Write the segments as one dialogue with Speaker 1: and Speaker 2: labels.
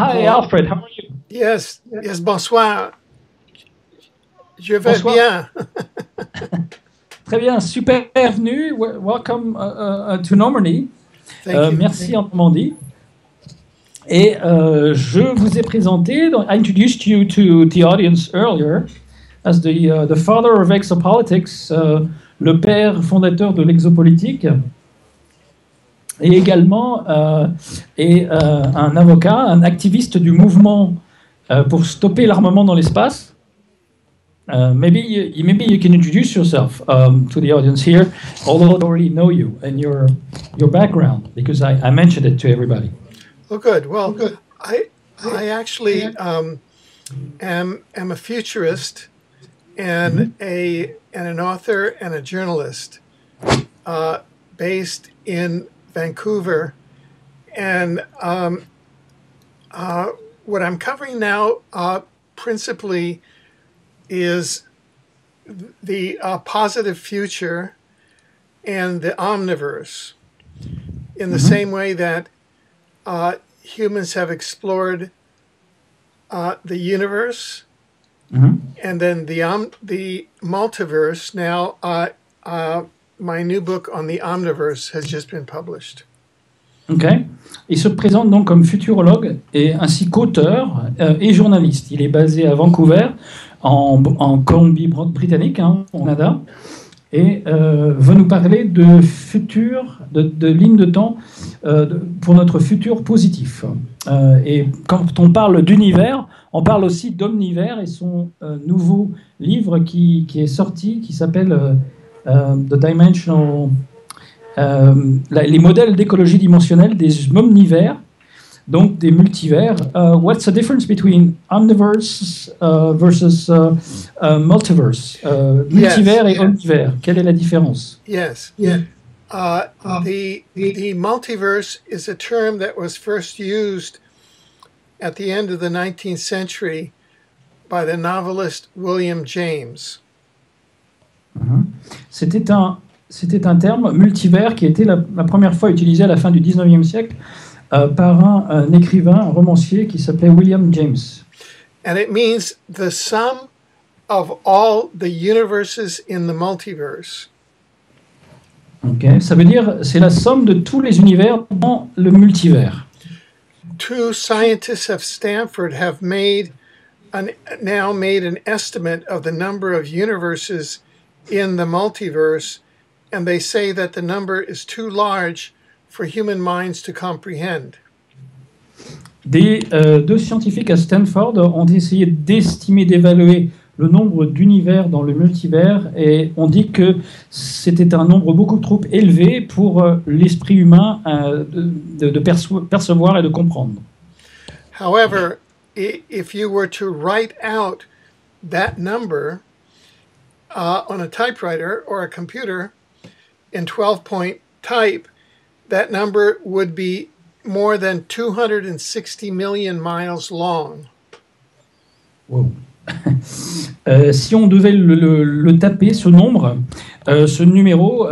Speaker 1: Hi, Alfred. How are you?
Speaker 2: Yes, bonsoir. Je vais
Speaker 1: Bonsoir.
Speaker 2: bien.
Speaker 1: Très bien, super, bienvenue. Welcome to Normandy.
Speaker 2: Thank you.
Speaker 1: Merci en Normandie. Et je vous ai présenté, I introduced you to the audience earlier as the father of exopolitics, le père fondateur de l'exopolitique, et également un avocat, un activiste du mouvement pour stopper l'armement dans l'espace. Maybe you can introduce yourself to the audience here, although I already know you and your background, because I mentioned it to everybody.
Speaker 2: Oh, good. Well, I actually am a futurist and an author and a journalist based in Vancouver, and what I'm covering now principally is the positive future and the omniverse, in the same way that humans have explored the universe, and then the multiverse. Now, my new book on the omniverse has just been published.
Speaker 1: Ok. Il se présente donc comme futurologue et ainsi qu'auteur et journaliste. Il est basé à Vancouver, en Colombie-Britannique, au Canada, et veut nous parler de futur, de lignes de temps pour notre futur positif. Et quand on parle d'univers, on parle aussi d'omnivers, et son nouveau livre qui est sorti, qui s'appelle The Dimensional, les modèles d'écologie dimensionnelle des omnivers, donc des multivers. What's the difference between omniverse versus multiverse? Multivers et omnivers, quelle est la différence?
Speaker 2: Yes. The multiverse is a term that was first used at the end of the 19th century by the novelist William James.
Speaker 1: C'était un terme multivers qui était la première fois utilisé à la fin du 19e siècle par un écrivain, un romancier qui s'appelait William James.
Speaker 2: And it means the sum of all the universes in the multiverse.
Speaker 1: Okay. Ça veut dire c'est la somme de tous les univers dans le multivers.
Speaker 2: Two scientists of Stanford have now made an estimate of the number of universes in the multiverse, and they say that the number is too large for human minds to comprehend.
Speaker 1: Deux scientifiques à Stanford ont essayé d'estimer, d'évaluer le nombre d'univers dans le multivers, et on dit que c'était un nombre beaucoup trop élevé pour l'esprit humain de percevoir et de comprendre.
Speaker 2: However, if you were to write out that number on a typewriter or a computer in 12-point type, that number would be more than 260 million miles long.
Speaker 1: Wow. Si on devait le taper, ce nombre, ce numéro,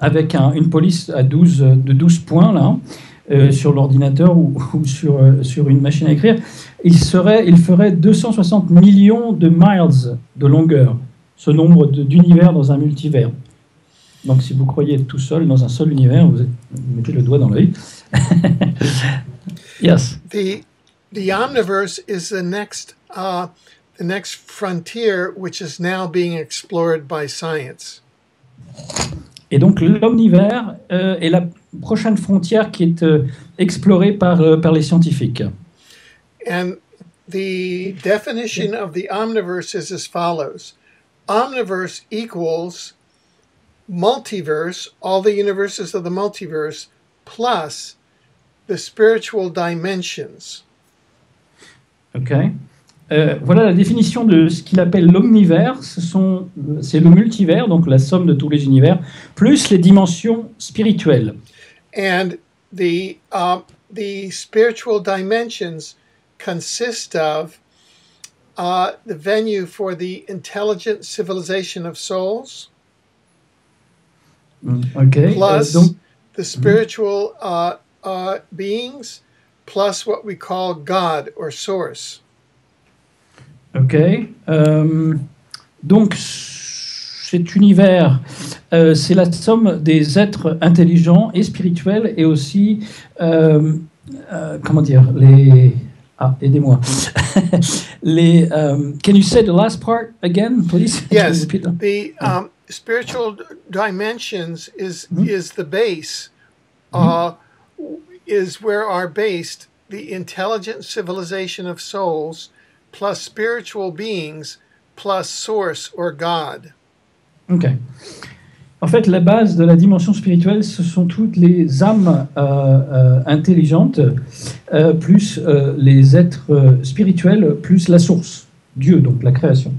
Speaker 1: avec une police de 12 points, là, sur l'ordinateur ou sur une machine à écrire, il ferait 260 millions de miles de longueur, ce nombre d'univers dans un multivers. Donc si vous croyez être tout seul dans un seul univers, vous mettez le doigt dans l'œil. Yes.
Speaker 2: The omniverse is the next frontier, which is now being explored by science.
Speaker 1: Et donc l'omnivers est la prochaine frontière qui est explorée par les scientifiques.
Speaker 2: And the definition of the omniverse is as follows: omniverse equals multiverse, all the universes of the multiverse, plus the spiritual dimensions.
Speaker 1: Ok. Voilà la définition de ce qu'il appelle l'omnivers. C'est le multivers, donc la somme de tous les univers, plus les dimensions spirituelles.
Speaker 2: And the spiritual dimensions consist of the venue for the intelligent civilization of souls,
Speaker 1: Okay.
Speaker 2: plus
Speaker 1: Donc,
Speaker 2: the spiritual beings, plus what we call God or source.
Speaker 1: Ok. Donc, cet univers, c'est la somme des êtres intelligents et spirituels et aussi, comment dire, les... Ah, aidez-moi. Can you say the last part again, please?
Speaker 2: Yes, the spiritual dimensions is the base, is where are based the intelligent civilization of souls plus spiritual beings plus source or God.
Speaker 1: Ok. En fait, la base de la dimension spirituelle, ce sont toutes les âmes intelligentes, plus les êtres spirituels, plus la source, Dieu, donc la création.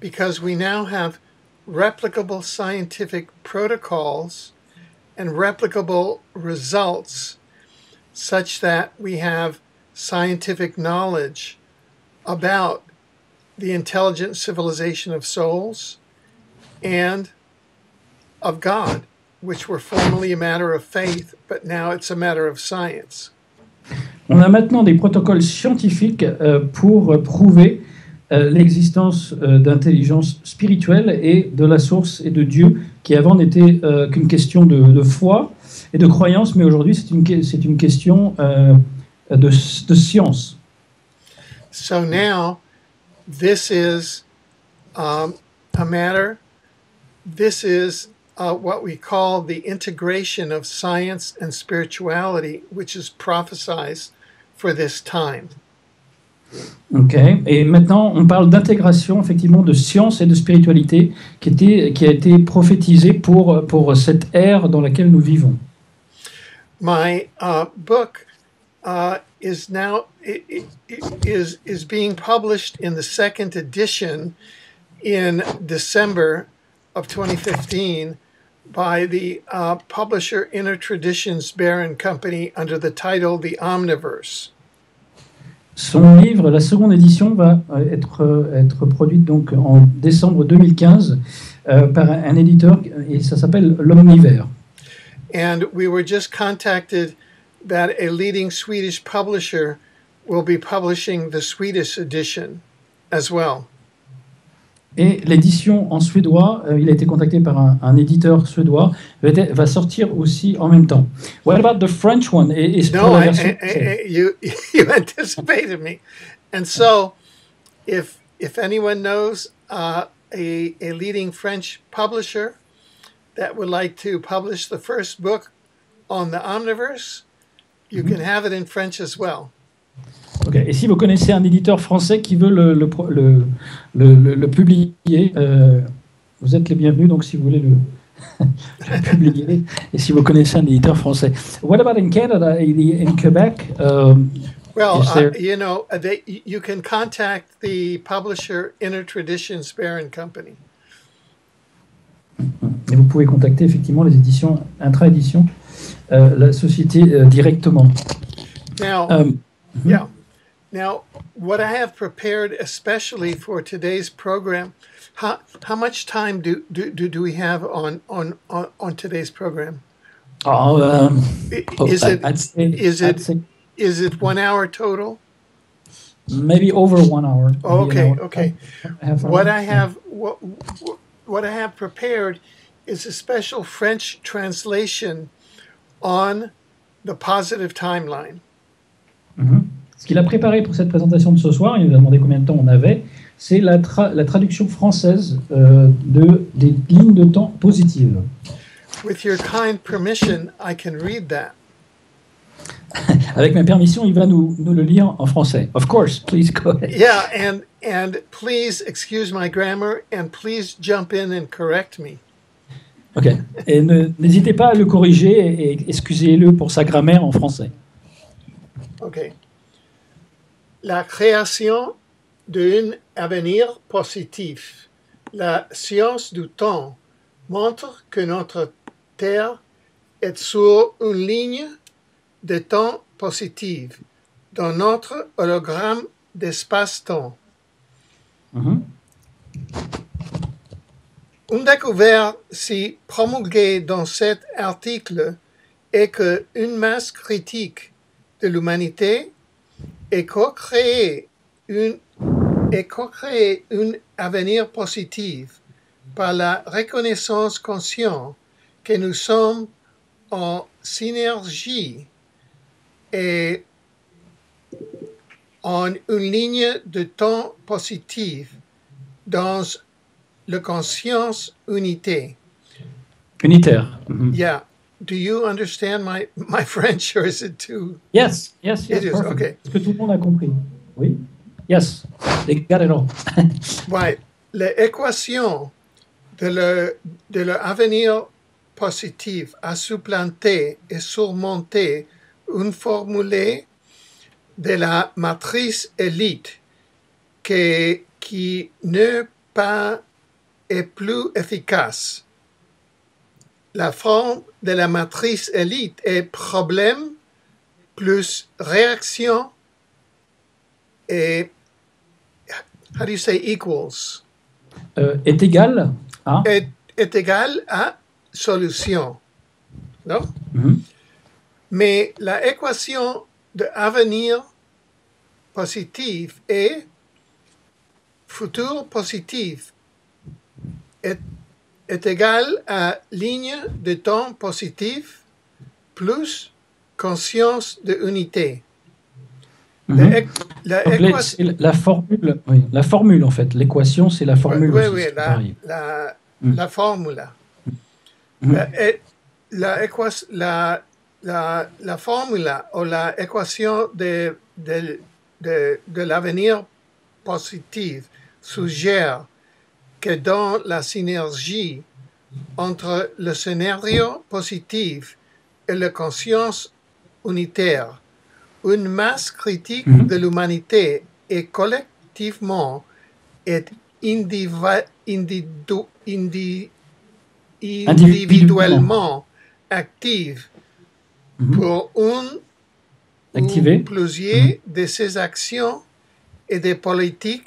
Speaker 2: Because we now have replicable scientific protocols and replicable results such that we have scientific knowledge about the intelligent civilization of souls and of God, which were formerly a matter of faith, but now it's a matter of science.
Speaker 1: On a maintenant des protocoles scientifiques pour prouver l'existence d'intelligence spirituelle et de la source et de Dieu, qui avant n'était qu'une question de foi et de croyance, mais aujourd'hui c'est une question de science.
Speaker 2: So now, this is a matter, this is what we call the integration of science and spirituality, which is prophesied for this time.
Speaker 1: Ok. Et maintenant, on parle d'intégration, effectivement, de science et de spiritualité qui a été prophétisée pour cette ère dans laquelle nous vivons.
Speaker 2: My book is now is being published in the second edition in December of 2015 by the publisher Inner Traditions Baron Company under the title The Omniverse.
Speaker 1: Son livre, la seconde édition, va être produite donc en décembre 2015 par un éditeur et ça s'appelle L'Omnivers.
Speaker 2: And we were just contacted that a leading Swedish publisher will be publishing the Swedish edition as well.
Speaker 1: Et l'édition en suédois, il a été contacté par un éditeur suédois, va sortir aussi en même temps. What about the French one?
Speaker 2: No, you anticipated me. And so, if anyone knows a leading French publisher that would like to publish the first book on the Omniverse, you can have it in French as well.
Speaker 1: Ok. Et si vous connaissez un éditeur français qui veut le publier, vous êtes les bienvenus. Donc, si vous voulez le publier, et si vous connaissez un éditeur français. What about in Canada, in Quebec?
Speaker 2: Well, you know, you can contact the publisher Inner Traditions Baron Company.
Speaker 1: Et vous pouvez contacter effectivement les éditions intra-éditions, la société directement.
Speaker 2: Now, yeah. Now, what I have prepared especially for today's program, how much time do we have on today's program? Is it 1 hour total?
Speaker 1: Maybe over 1 hour.
Speaker 2: Oh, okay, okay. What I have prepared is a special French translation on the positive timeline.
Speaker 1: Ce qu'il a préparé pour cette présentation de ce soir, il nous a demandé combien de temps on avait, c'est la traduction française des lignes de temps positives.
Speaker 2: With your kind permission, I can read that.
Speaker 1: Avec ma permission, il va nous le lire en français. Of course, please go ahead.
Speaker 2: Yeah, and please excuse my grammar and please jump in and correct me.
Speaker 1: Ok. Et n'hésitez pas à le corriger et excusez-le pour sa grammaire en français.
Speaker 2: Ok. La création d'un avenir positif. La science du temps montre que notre Terre est sur une ligne de temps positive dans notre hologramme d'espace-temps. Une découverte si promulguée dans cet article est qu'une masse critique de l'humanité et co-créer un avenir positif par la reconnaissance consciente que nous sommes en synergie et en une ligne de temps positive dans la conscience unité.
Speaker 1: Unitaire. Mm-hmm.
Speaker 2: Yeah. Do you understand my French, or is it too...
Speaker 1: Yes, yes, yes,
Speaker 2: It is,
Speaker 1: perfect.
Speaker 2: okay.
Speaker 1: Est-ce que tout le monde a compris? Oui? Yes, they got it all.
Speaker 2: Ouais. L'équation de l'avenir positif a supplanté et surmonté une formule de la matrice élite qui n'est pas et plus efficace. La forme de la matrice élite est problème plus réaction et, how do you say equals?
Speaker 1: Est égal à...
Speaker 2: Est égal à solution. Non?
Speaker 1: Mm-hmm.
Speaker 2: Mais l'équation de avenir positif et futur positif est égal à ligne de temps positif plus conscience de unité.
Speaker 1: Mm-hmm. La formule, oui, la formule en fait. L'équation, c'est la formule.
Speaker 2: Oui,
Speaker 1: aussi,
Speaker 2: oui, la formule.
Speaker 1: Mm-hmm.
Speaker 2: La formule ou l'équation de l'avenir positif suggère que dans la synergie entre le scénario positif et la conscience unitaire, une masse critique de l'humanité est collectivement et individuellement active pour une ou plusieurs de ces actions et des politiques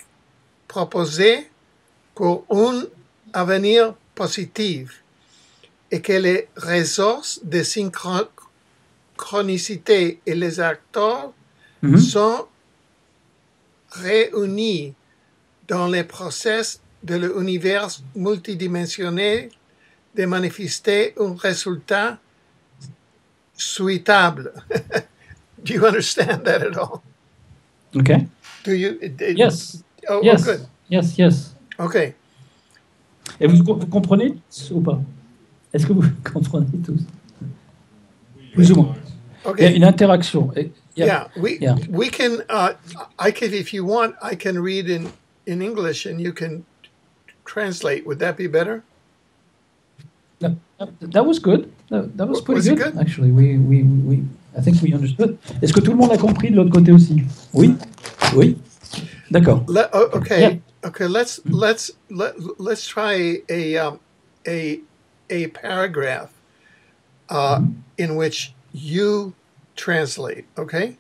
Speaker 2: proposées pour un avenir positif et que les ressources de synchronicité et les acteurs sont réunis dans le processus de l'univers multidimensionnel de manifester un résultat souhaitable. Do you understand that at all?
Speaker 1: Okay.
Speaker 2: Do you?
Speaker 1: Yes.
Speaker 2: Oh,
Speaker 1: yes.
Speaker 2: Oh, good.
Speaker 1: Yes, yes.
Speaker 2: Okay.
Speaker 1: Et vous comprenez ou pas? Est-ce que vous comprenez tous? Plus ou moins.
Speaker 2: Okay.
Speaker 1: Il y a une interaction.
Speaker 2: Yeah, we can. I can, if you want, I can read in English and you can translate. Would that be better?
Speaker 1: That was good. That was pretty
Speaker 2: Was
Speaker 1: good,
Speaker 2: it good?
Speaker 1: actually. I think we understood. Est-ce que tout le monde a compris de l'autre côté aussi? Oui. Oui. D'accord.
Speaker 2: Okay.
Speaker 1: Yeah.
Speaker 2: Okay. Let's try a paragraph in which you translate. Okay.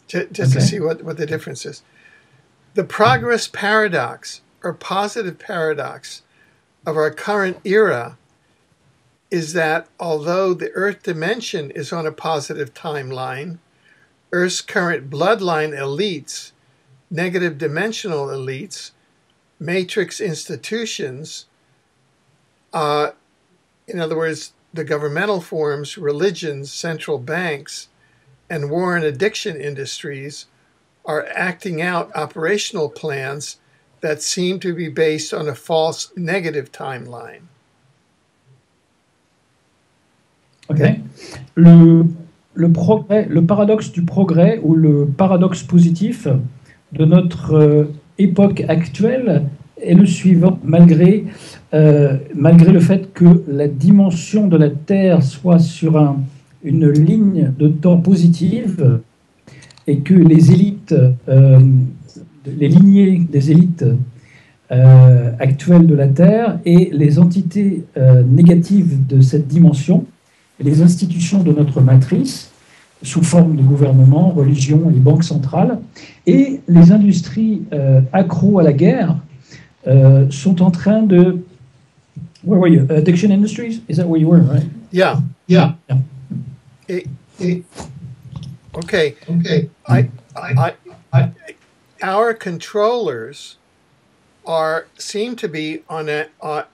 Speaker 2: Just to see what the difference is. The progress paradox or positive paradox of our current era is that although the Earth dimension is on a positive timeline, Earth's current bloodline elites, negative dimensional elites, matrix institutions, in other words, the governmental forms, religions, central banks, and war and addiction industries are acting out operational plans that seem to be based on a false negative timeline.
Speaker 1: Okay. Le progrès, le paradoxe du progrès ou le paradoxe positif de notre époque actuelle est le suivant. Malgré le fait que la dimension de la Terre soit sur une ligne de temps positive et que les élites, les lignées des élites actuelles de la Terre et les entités négatives de cette dimension, les institutions de notre matrice, sous forme de gouvernement, religion et banque centrale, et les industries accro à la guerre sont en train de... Where were you? Addiction industries? Is that where you were, right?
Speaker 2: Yeah.
Speaker 1: Yeah.
Speaker 2: Okay. Our controllers seem to be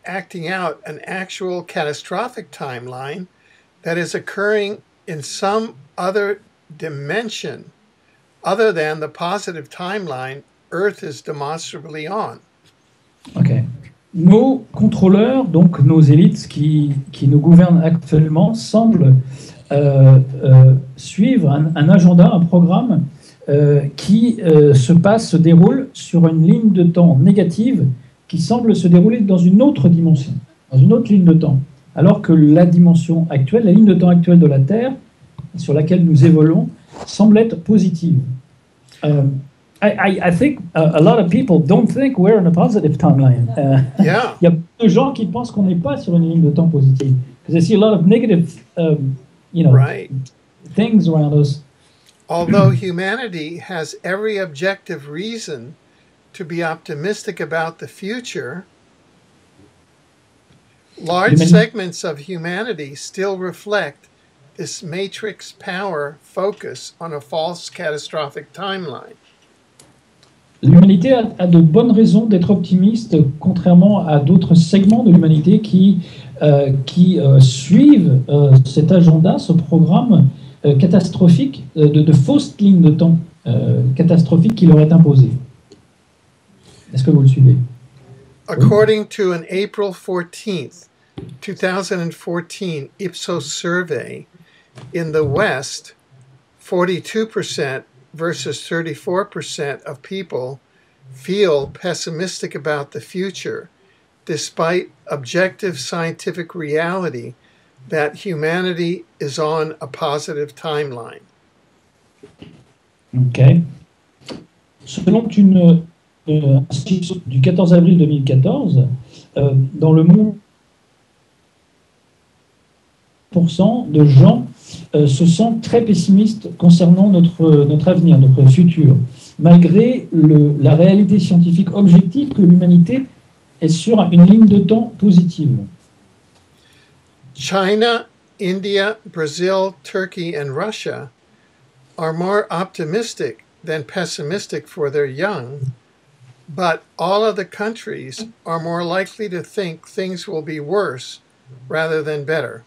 Speaker 2: acting out an actual catastrophic timeline that is occurring in some other dimension other than the positive timeline Earth is demonstrably on.
Speaker 1: Ok. Nos contrôleurs, donc nos élites qui nous gouvernent actuellement, semblent suivre un agenda, un programme qui se déroule sur une ligne de temps négative qui semble se dérouler dans une autre dimension, dans une autre ligne de temps. Alors que la dimension actuelle, la ligne de temps actuelle de la Terre, sur laquelle nous évoluons, semble être positive. I think a lot of people don't think we're in a positive timeline.
Speaker 2: Yeah.
Speaker 1: Il y a beaucoup de gens qui pensent qu'on n'est pas sur une ligne de temps positive. Because they see a lot of negative,
Speaker 2: Right.
Speaker 1: things around us.
Speaker 2: Although humanity has every objective reason to be optimistic about the future, large segments of humanity still reflect this matrix power focus on a false catastrophic timeline.
Speaker 1: L'humanité a de bonnes raisons d'être optimiste, contrairement à d'autres segments de l'humanité qui suivent cet agenda, ce programme catastrophique, de fausses lignes de temps catastrophiques qui leur est imposé. Est-ce que vous le suivez?
Speaker 2: According to an April 14th, 2014 Ipsos survey, in the West, 42% versus 34% of people feel pessimistic about the future, despite objective scientific reality that humanity is on a positive timeline.
Speaker 1: Ok. Selon une institution du 14 avril 2014, dans le monde, 40% de gens se sentent très pessimistes concernant notre avenir, notre futur, malgré la réalité scientifique objective que l'humanité est sur une ligne de temps positive.
Speaker 2: China, India, Brazil, Turkey, and Russia are more optimistic than pessimistic for their young, but all of the countries are more likely to think things will be worse rather than better.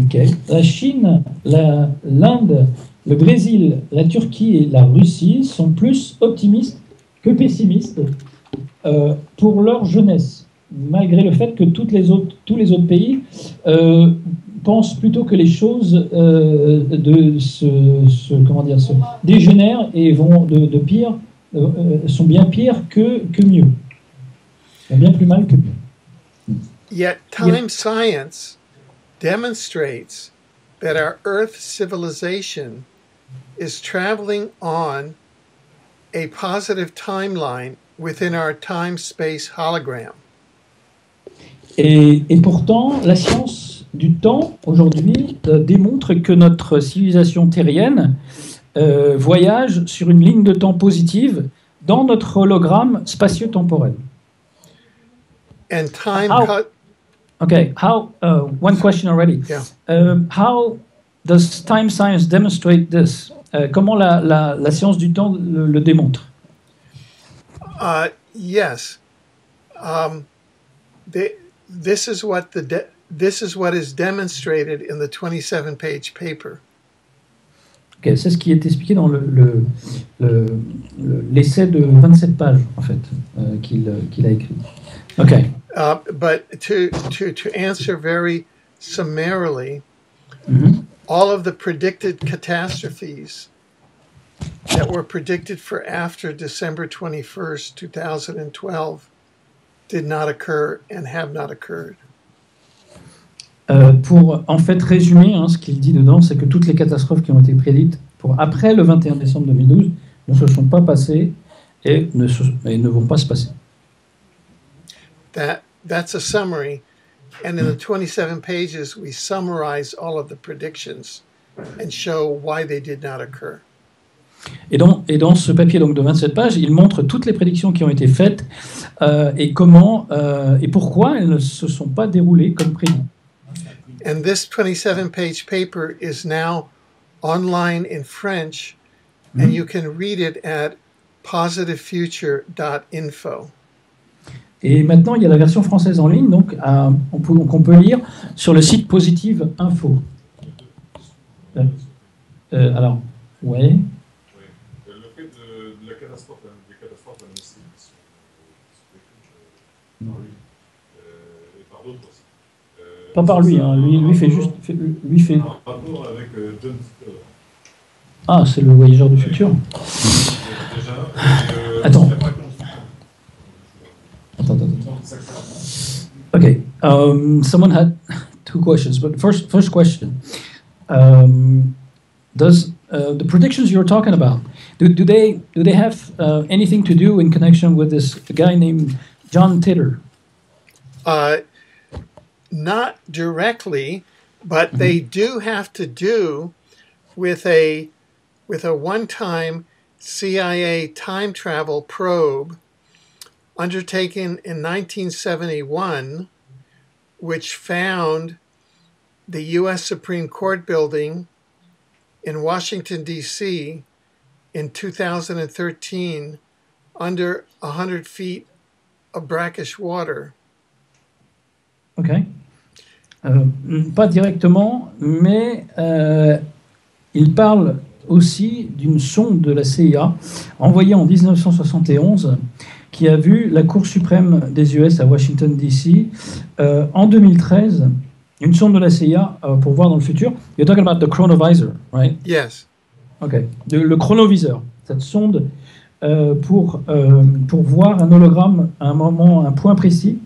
Speaker 1: Okay. La Chine, l'Inde, le Brésil, la Turquie et la Russie sont plus optimistes que pessimistes pour leur jeunesse, malgré le fait que tous les autres pays pensent plutôt que les choses se dégénèrent et vont de pire, sont bien pires que mieux, sont bien plus mal que mieux.
Speaker 2: Yet time science demonstrates that our Earth civilization is traveling on a positive timeline within our time-space hologram.
Speaker 1: Et pourtant, la science du temps, aujourd'hui, démontre que notre civilisation terrienne voyage sur une ligne de temps positive dans notre hologramme spazio-temporel.
Speaker 2: And time...
Speaker 1: Okay, one question already.
Speaker 2: Yeah.
Speaker 1: How does time science demonstrate this? Comment la science du temps le démontre?
Speaker 2: Yes. This is what is demonstrated in the 27-page paper.
Speaker 1: Okay, c'est ce qui est expliqué dans l'essai de 27 pages, en fait, qu'il a écrit. Okay.
Speaker 2: But to answer very summarily,
Speaker 1: Mm-hmm.
Speaker 2: all of the predicted catastrophes that were predicted for after December 21st, 2012 did not occur and have not occurred.
Speaker 1: Pour en fait résumer, ce qu'il dit dedans, c'est que toutes les catastrophes qui ont été prédites pour après le 21 décembre 2012 ne se sont pas passées et ne vont pas se passer.
Speaker 2: That's a summary, and in the 27 pages we summarize all of the predictions and show why they did not occur.
Speaker 1: Et dans ce papier donc de 27 pages, il montre toutes les prédictions qui ont été faites et comment et pourquoi elles ne se sont pas déroulées comme prévu.
Speaker 2: And this 27-page paper is now online in French, and you can read it at positivefuture.info.
Speaker 1: Et maintenant, il y a la version française en ligne, donc qu'on peut lire sur le site Positive Info. Alors, ouais.
Speaker 3: Le fait de la catastrophe, des catastrophes annoncées et par d'autres aussi.
Speaker 1: Pas par lui, hein. Lui fait juste. Lui fait.
Speaker 3: En rapport avec John.
Speaker 1: Ah, c'est le voyageur du futur.
Speaker 3: Déjà.
Speaker 1: Attends. Okay. Someone had two questions, but first question: does the predictions you're talking about do they have anything to do in connection with this guy named John Titor?
Speaker 2: Not directly, but they do have to do with a one-time CIA time travel probe undertaken in 1971, which found the U.S. Supreme Court building in Washington, D.C. in 2013 under 100 feet of brackish water.
Speaker 1: Ok. Pas directement, mais il parle aussi d'une sonde de la CIA envoyée en 1971 qui a vu la Cour suprême des US à Washington, D.C. En 2013, une sonde de la CIA pour voir dans le futur. You're talking about the chronovisor, right?
Speaker 2: Yes.
Speaker 1: Ok. Le chronoviseur, cette sonde pour voir un hologramme à un moment, un point précis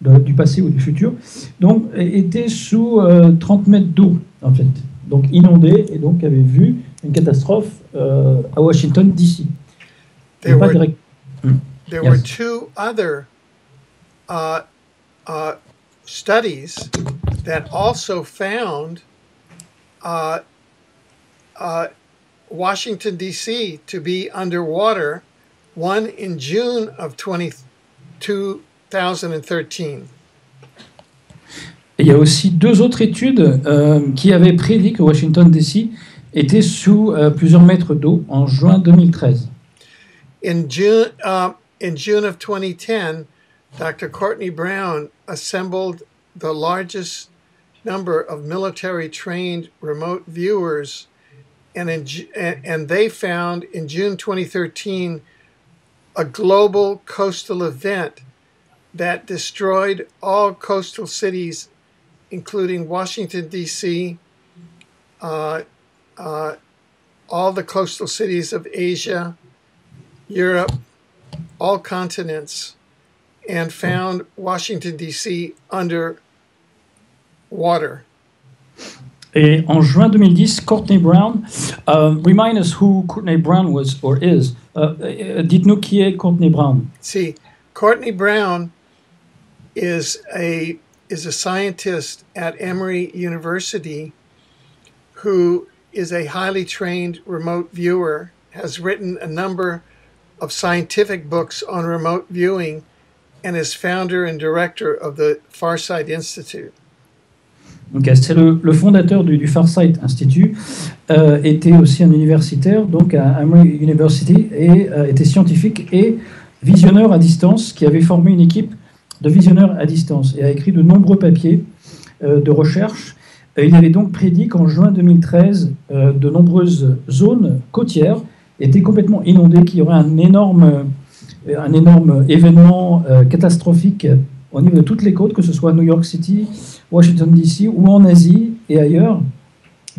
Speaker 1: du passé ou du futur, donc était sous 30 mètres d'eau, en fait. Donc inondé, et donc avait vu une catastrophe à Washington, D.C.
Speaker 2: There were
Speaker 1: Yes.
Speaker 2: two other studies that also found Washington, D.C. to be underwater, one in June of 2013.
Speaker 1: Il y a aussi deux autres études qui avaient prédit que Washington, D.C. était sous plusieurs mètres d'eau en juin 2013.
Speaker 2: In June of 2010, Dr. Courtney Brown assembled the largest number of military-trained remote viewers, and they found in June 2013 a global coastal event that destroyed all coastal cities, including Washington, D.C., all the coastal cities of Asia, Europe, all continents, and found Washington, D.C. under water.
Speaker 1: Et en juin 2010, Courtney Brown, remind us who Courtney Brown was or is. Dites-nous qui est Courtney Brown.
Speaker 2: See, Courtney Brown is a scientist at Emory University who is a highly trained remote viewer, has written a number of scientific books on remote viewing, and is founder and director of the Farsight Institute.
Speaker 1: Okay, c'est le fondateur du Farsight Institute, était aussi un universitaire donc à Emory University et était scientifique et visionneur à distance qui avait formé une équipe de visionneurs à distance et a écrit de nombreux papiers de recherche. Il avait donc prédit qu'en juin 2013, de nombreuses zones côtières étaient complètement inondées, qu'il y aurait un énorme événement catastrophique au niveau de toutes les côtes, que ce soit New York City, Washington DC ou en Asie et ailleurs.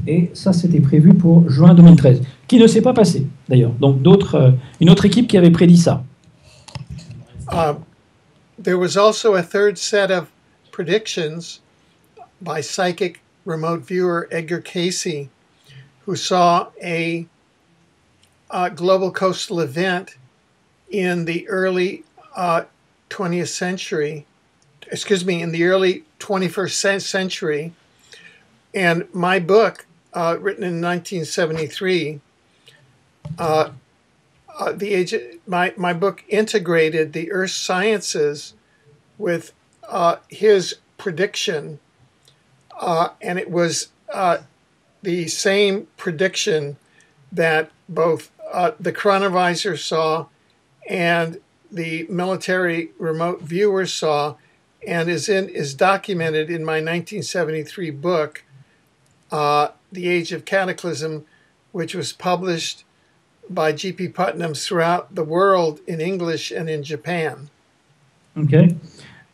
Speaker 1: Et ça, c'était prévu pour juin 2013, qui ne s'est pas passé d'ailleurs. Donc une autre équipe qui avait prédit ça.
Speaker 2: There was also a third set of predictions by psychic remote viewer Edgar Casey, who saw a global coastal event in the early 20th century, in the early 21st century. And my book, written in 1973, my book integrated the Earth sciences with his prediction, and it was the same prediction that both the chronovisor saw and the military remote viewers saw, and is documented in my 1973 book, The Age of Cataclysm, which was published by G.P. Putnam throughout the world in English and in Japan.
Speaker 1: Ok.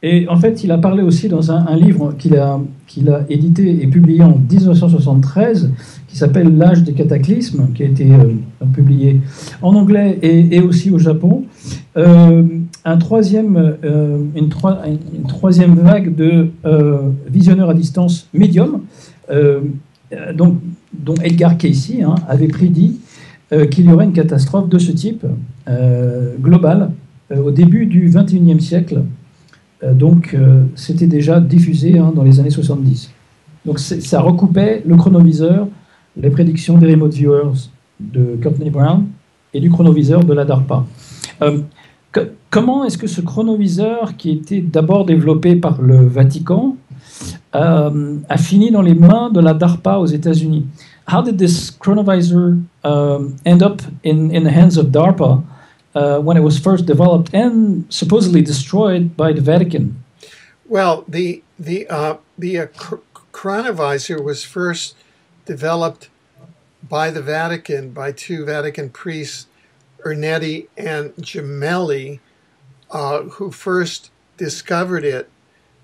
Speaker 1: Et en fait, il a parlé aussi dans un livre qu'il a édité et publié en 1973, qui s'appelle L'âge des cataclysmes, qui a été publié en anglais et aussi au Japon. Une troisième vague de visionneurs à distance médium, dont Edgar Cayce avait prédit qu'il y aurait une catastrophe de ce type globale au début du XXIe siècle. Donc, c'était déjà diffusé dans les années 70. Donc, ça recoupait le chronoviseur, les prédictions des remote viewers de Courtney Brown et du chronoviseur de la DARPA. Comment est-ce que ce chronoviseur, qui était d'abord développé par le Vatican, a fini dans les mains de la DARPA aux États-Unis? How did this chronovisor end up in the hands of DARPA when it was first developed and supposedly destroyed by the Vatican?
Speaker 2: Well, the chronovisor was first developed by the Vatican, by two Vatican priests, Ernetti and Gemelli, who first discovered it.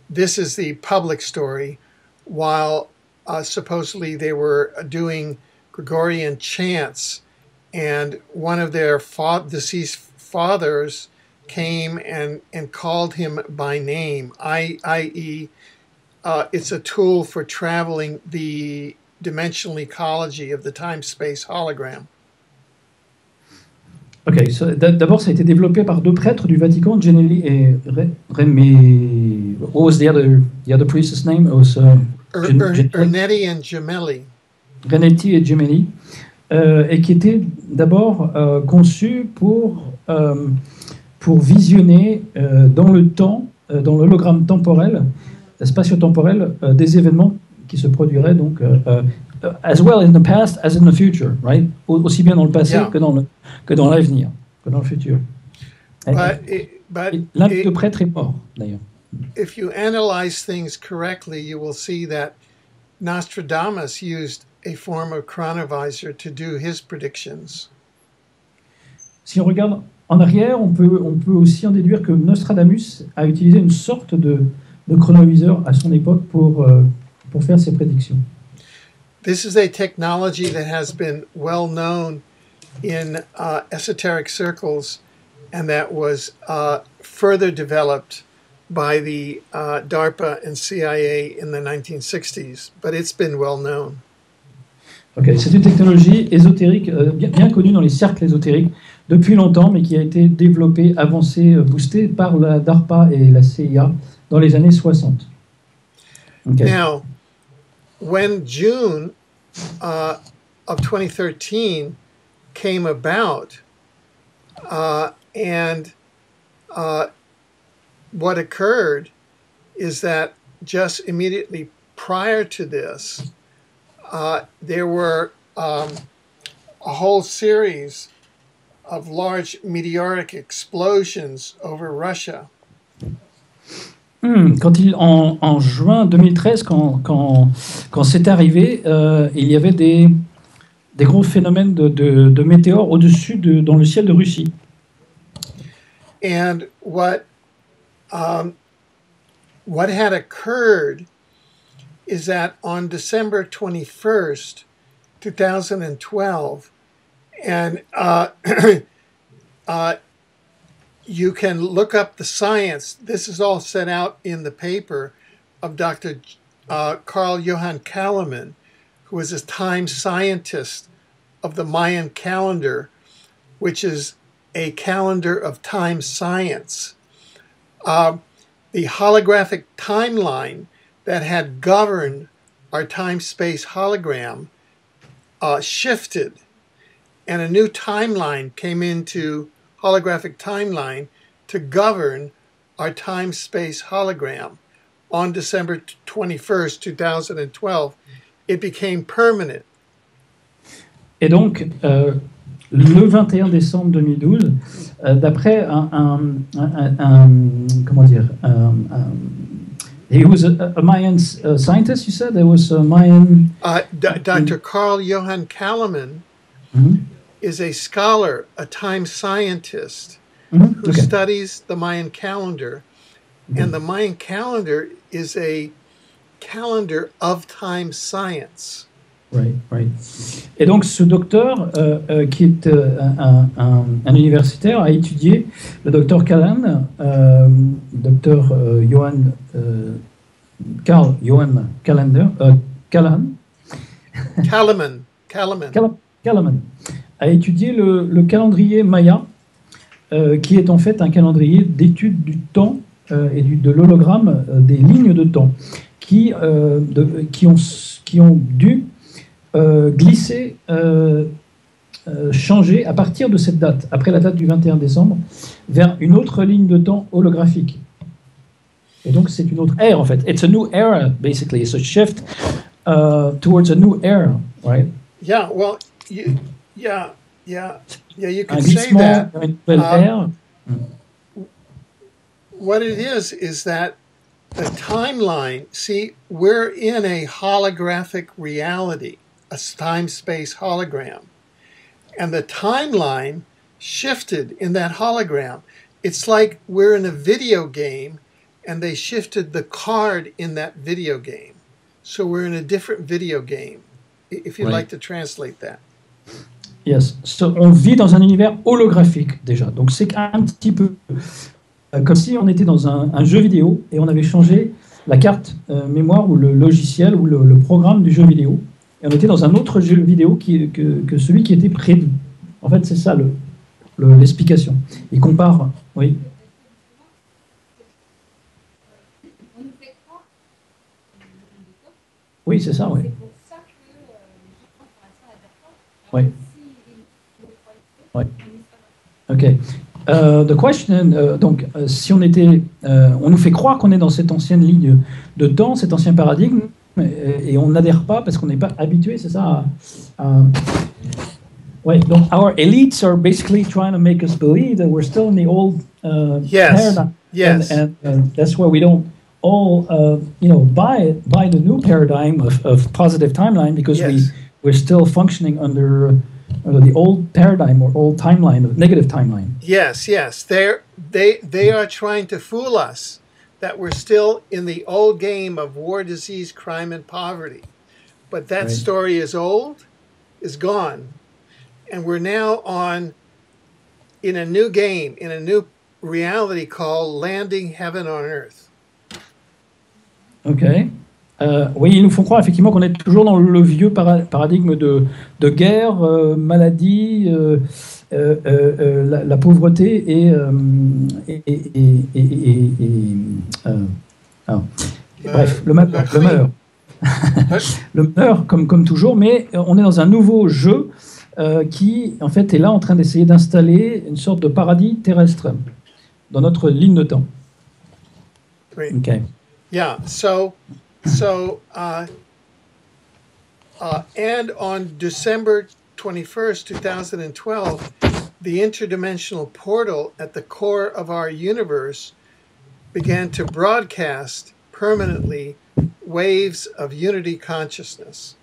Speaker 2: This is the public story, while supposedly they were doing Gregorian chants, and one of their deceased fathers came and called him by name, i.e. It's a tool for traveling the dimensional ecology of the time-space hologram.
Speaker 1: Ok, d'abord ça a été développé par deux prêtres du Vatican, Gemelli et Remi. What was the other priest's name? It was
Speaker 2: Ernetti and Gemelli.
Speaker 1: Renetti et Gemelli, et qui était d'abord conçu pour visionner dans le temps, dans l'hologramme temporel, spazio-temporel, des événements qui se produiraient donc as well in the past as in the future, right? Aussi bien dans le passé que dans l'avenir, que dans le futur. L'un des deux prêtres est mort, d'ailleurs.
Speaker 2: If you analyze things correctly, you will see that Nostradamus used a form of chronovisor to do his predictions.
Speaker 1: Si on regarde en arrière, on peut aussi en déduire que Nostradamus a utilisé une sorte de chronoviseur à son époque pour faire ses prédictions.
Speaker 2: This is a technology that has been well known in esoteric circles, and that was further developed by the DARPA and CIA in the 1960s, but it's been well known.
Speaker 1: Okay. C'est une technologie ésotérique bien connue dans les cercles ésotériques depuis longtemps, mais qui a été développée, avancée, boostée par la DARPA et la CIA dans les années 60. Okay.
Speaker 2: Now, when June of 2013 came about, and what occurred is that just immediately prior to this, there were a whole series of large meteoric explosions over Russia.
Speaker 1: En juin 2013, quand c'est arrivé, il y avait des gros phénomènes de météores au-dessus dans le ciel de Russie.
Speaker 2: And what had occurred is that on December 21st, 2012, and you can look up the science. This is all set out in the paper of Dr. Carl Johann Kalaman, who is a time scientist of the Mayan calendar, which is a calendar of time science. The holographic timeline that had governed our time-space hologram shifted, and a new timeline came into holographic timeline to govern our time-space hologram. On December 21st, 2012, it became permanent.
Speaker 1: Et donc, le 21 décembre 2012, d'après comment dire, he was a Mayan scientist, you said? There was a Mayan...
Speaker 2: Dr. Carl Johann Kalaman is a scholar, a time scientist who studies the Mayan calendar. And the Mayan calendar is a calendar of time science.
Speaker 1: Right, right. Et donc ce docteur, qui est un universitaire, a étudié, le docteur Callan, docteur Carl Johan Callander, Callan. Kalaman a étudié le calendrier maya, qui est en fait un calendrier d'étude du temps et de l'hologramme des lignes de temps qui ont dû glisser, changer à partir de cette date, après la date du 21 décembre, vers une autre ligne de temps holographique. Et donc c'est une autre ère en fait. It's a new era, basically. It's a shift towards a new era, right?
Speaker 2: Yeah, well, you could say that.
Speaker 1: Une nouvelle ère.
Speaker 2: What it is that the timeline, see, we're in a holographic reality, a time-space hologram. And the timeline shifted in that hologram. It's like we're in a video game and they shifted the card in that video game. So we're in a different video game, if you'd like to translate that.
Speaker 1: Yes. So, on vit dans un univers holographique déjà. Donc c'est un petit peu comme si on était dans un jeu vidéo et on avait changé la carte mémoire ou le logiciel ou le programme du jeu vidéo. Et on était dans un autre jeu vidéo que celui qui était prévu. En fait, c'est ça l'explication. Il compare, oui. Oui, c'est ça, oui. Oui. Oui. Ok. The question, donc, si on était, on nous fait croire qu'on est dans cette ancienne ligne de temps, cet ancien paradigme, et on n'adhère pas parce qu'on n'est pas habitué, c'est ça. Ouais. Donc, our elites are basically trying to make us believe that we're still in the old paradigm.
Speaker 2: Yes.
Speaker 1: And that's why we don't all, buy the new paradigm of positive timeline because we're still functioning under the old paradigm or old timeline, of negative timeline.
Speaker 2: Yes. They are trying to fool us that we're still in the old game of war, disease, crime, and poverty. But that story is old, is gone. And we're now in a new game, in a new reality called landing heaven on earth.
Speaker 1: Ok. Oui, ils nous font croire effectivement qu'on est toujours dans le vieux paradigme de guerre, maladie, la pauvreté bref, le malheur. Le malheur, comme toujours, mais on est dans un nouveau jeu qui, en fait, est là en train d'essayer d'installer une sorte de paradis terrestre dans notre ligne de temps.
Speaker 2: Great.
Speaker 1: Okay.
Speaker 2: Yeah, so and on December 21st, 2012, the interdimensional portal at the core of our universe began to broadcast permanently waves of unity consciousness.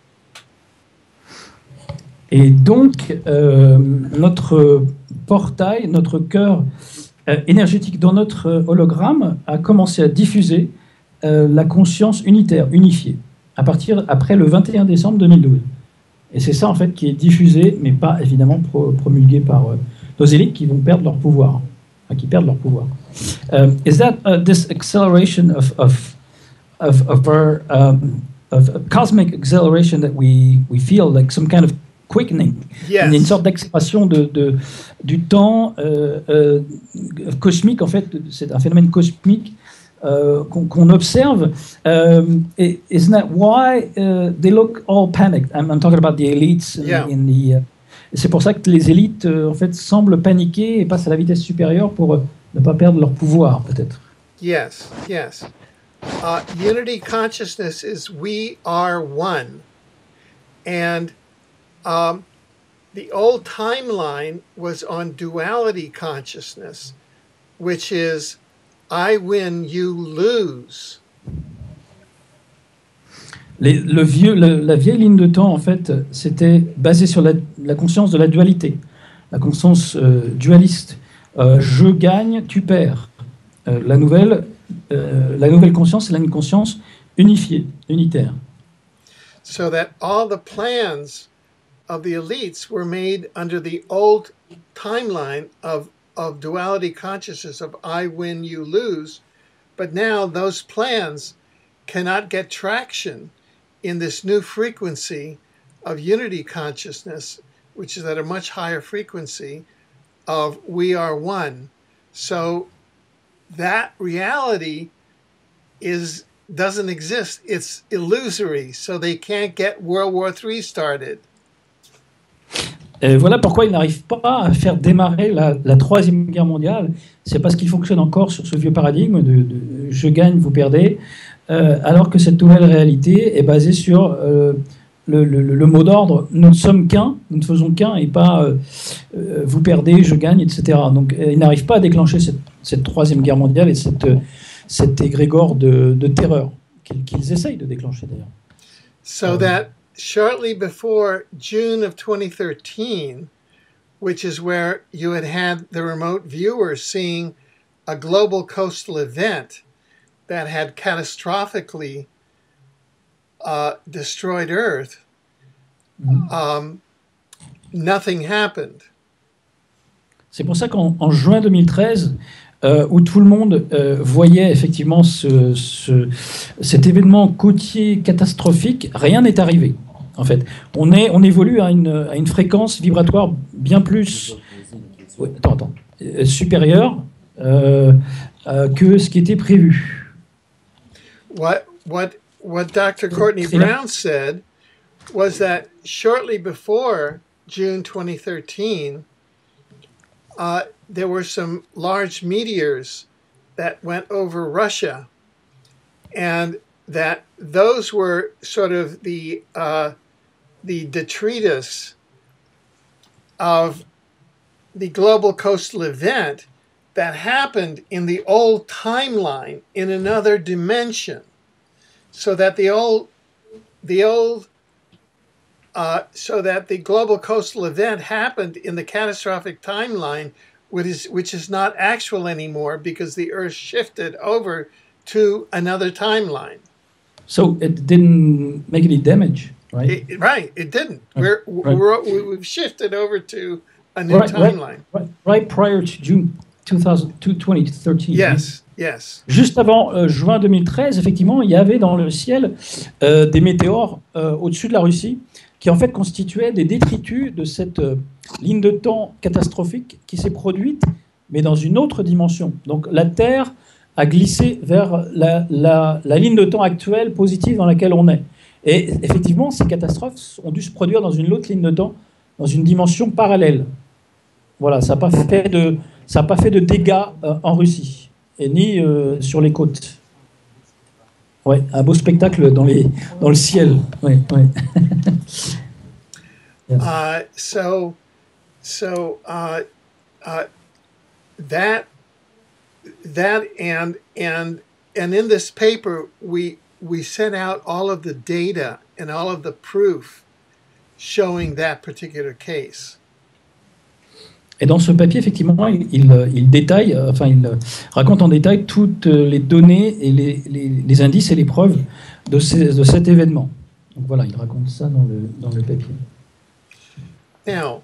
Speaker 1: Et donc, notre portail, notre cœur énergétique dans notre hologramme a commencé à diffuser la conscience unitaire, unifiée, après le 21 décembre 2012. Et c'est ça, en fait, qui est diffusé, mais pas, évidemment, promulgué par nos élites qui vont perdre leur pouvoir. Enfin, qui perdent leur pouvoir. Is that this acceleration of cosmic acceleration that we feel, like some kind of quickening, une sorte d'accélération du temps cosmique, en fait, c'est un phénomène cosmique qu'on observe. Isn't that why they look all panicked? I'm talking about the elites in the. C'est pour ça que les élites, en fait, semblent paniquer et passent à la vitesse supérieure pour ne pas perdre leur pouvoir, peut-être.
Speaker 2: Yes. Unity consciousness is we are one, and the old timeline was on duality consciousness, which is I win, you lose.
Speaker 1: La vieille ligne de temps, en fait, c'était basé sur la conscience de la dualité, la conscience dualiste. Je gagne, tu perds. La nouvelle conscience, c'est une conscience unifiée, unitaire.
Speaker 2: So that all the plans of the elites were made under the old timeline of duality consciousness, of I win, you lose. But now those plans cannot get traction in this new frequency of unity consciousness, which is at a much higher frequency of we are one. So that reality doesn't exist. It's illusory. So they can't get World War III started.
Speaker 1: Et voilà pourquoi ils n'arrivent pas à faire démarrer la Troisième Guerre mondiale. C'est parce qu'ils fonctionnent encore sur ce vieux paradigme de je gagne, vous perdez, alors que cette nouvelle réalité est basée sur le mot d'ordre nous ne sommes qu'un, nous ne faisons qu'un et pas vous perdez, je gagne, etc. Donc ils n'arrivent pas à déclencher cette Troisième Guerre mondiale et cet égrégore de terreur qu'ils essayent de déclencher d'ailleurs.
Speaker 2: So that shortly before June of 2013, which is where you had the remote viewers seeing a global coastal event that had catastrophically destroyed Earth, nothing happened.
Speaker 1: C'est pour ça qu'en juin 2013, où tout le monde voyait effectivement cet événement côtier catastrophique, rien n'est arrivé. En fait, on évolue à une fréquence vibratoire bien plus supérieure que ce qui était prévu.
Speaker 2: What Dr. Courtney Brown said was that shortly before June 2013, there were some large meteors that went over Russia, and that those were sort of the detritus of the global coastal event that happened in the old timeline in another dimension, so that the global coastal event happened in the catastrophic timeline, which is not actual anymore because the Earth shifted over to another timeline.
Speaker 1: So it didn't make any damage, right?
Speaker 2: It didn't. We've shifted over to a new timeline.
Speaker 1: Right prior to June 2013.
Speaker 2: Yes, yes.
Speaker 1: Juste avant juin 2013, effectivement, il y avait dans le ciel des météores au-dessus de la Russie qui en fait constituaient des détritus de cette ligne de temps catastrophique qui s'est produite, mais dans une autre dimension. Donc la Terre a glissé vers la ligne de temps actuelle positive dans laquelle on est. Et effectivement, ces catastrophes ont dû se produire dans une autre ligne de temps, dans une dimension parallèle. Voilà, ça n'a pas fait de dégâts en Russie, et ni sur les côtes. Ouais, un beau spectacle dans le ciel. Ouais, ouais.
Speaker 2: That and in this paper we set out all of the data and all of the proof showing that particular case.
Speaker 1: Et dans ce papier, effectivement, il détaille, enfin, il raconte en détail toutes les données et les indices et les preuves de cet événement. Donc voilà, il raconte ça dans le papier.
Speaker 2: Now,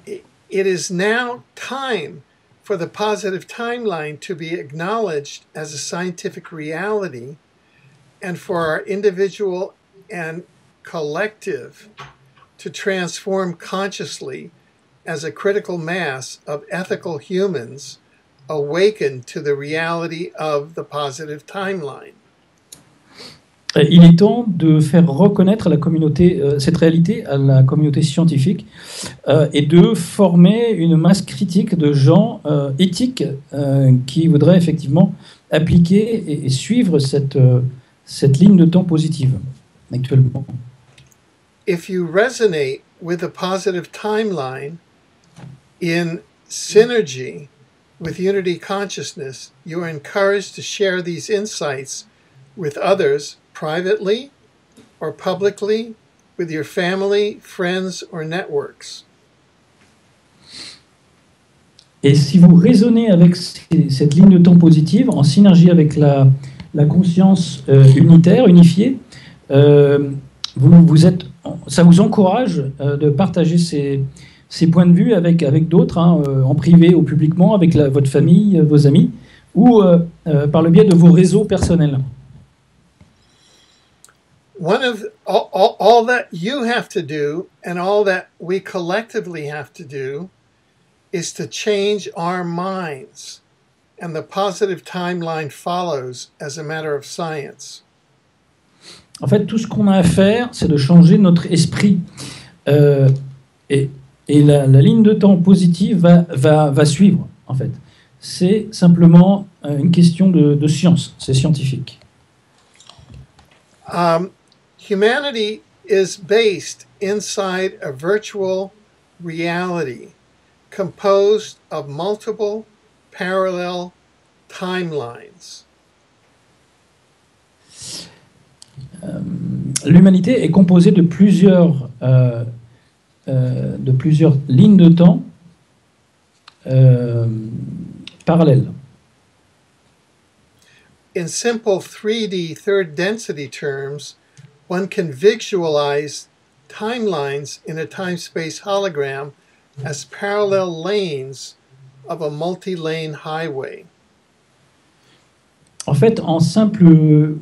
Speaker 2: it is now time for the positive timeline to be acknowledged as a scientific reality, and for our individual and collective to transform consciously as a critical mass of ethical humans awakened to the reality of the positive timeline.
Speaker 1: Il est temps de faire reconnaître la communauté, cette réalité à la communauté scientifique et de former une masse critique de gens éthiques qui voudraient effectivement appliquer et suivre cette ligne de temps positive actuellement.
Speaker 2: If you resonate with a positive timeline in synergy with unity consciousness, you are encouraged to share these insights with others privately or publicly, with your family, friends, or networks.
Speaker 1: Et si vous raisonnez avec cette ligne de temps positive, en synergie avec la conscience unitaire, unifiée, ça vous encourage de partager ces points de vue avec d'autres, hein, en privé ou publiquement, avec votre famille, vos amis, ou par le biais de vos réseaux personnels.
Speaker 2: All that you have to do and all that we collectively have to do is to change our minds, and the positive timeline follows as a matter of science.
Speaker 1: En fait, tout ce qu'on a à faire, c'est de changer notre esprit. Et la ligne de temps positive va suivre, en fait. C'est simplement une question de science, c'est scientifique.
Speaker 2: Humanity is based inside a virtual reality composed of multiple parallel timelines.
Speaker 1: L'humanité est composée de plusieurs lignes de temps parallèles.
Speaker 2: In simple 3D third density terms, one can visualize timelines in a time-space hologram as parallel lanes of a multi-lane highway.
Speaker 1: En fait, en simple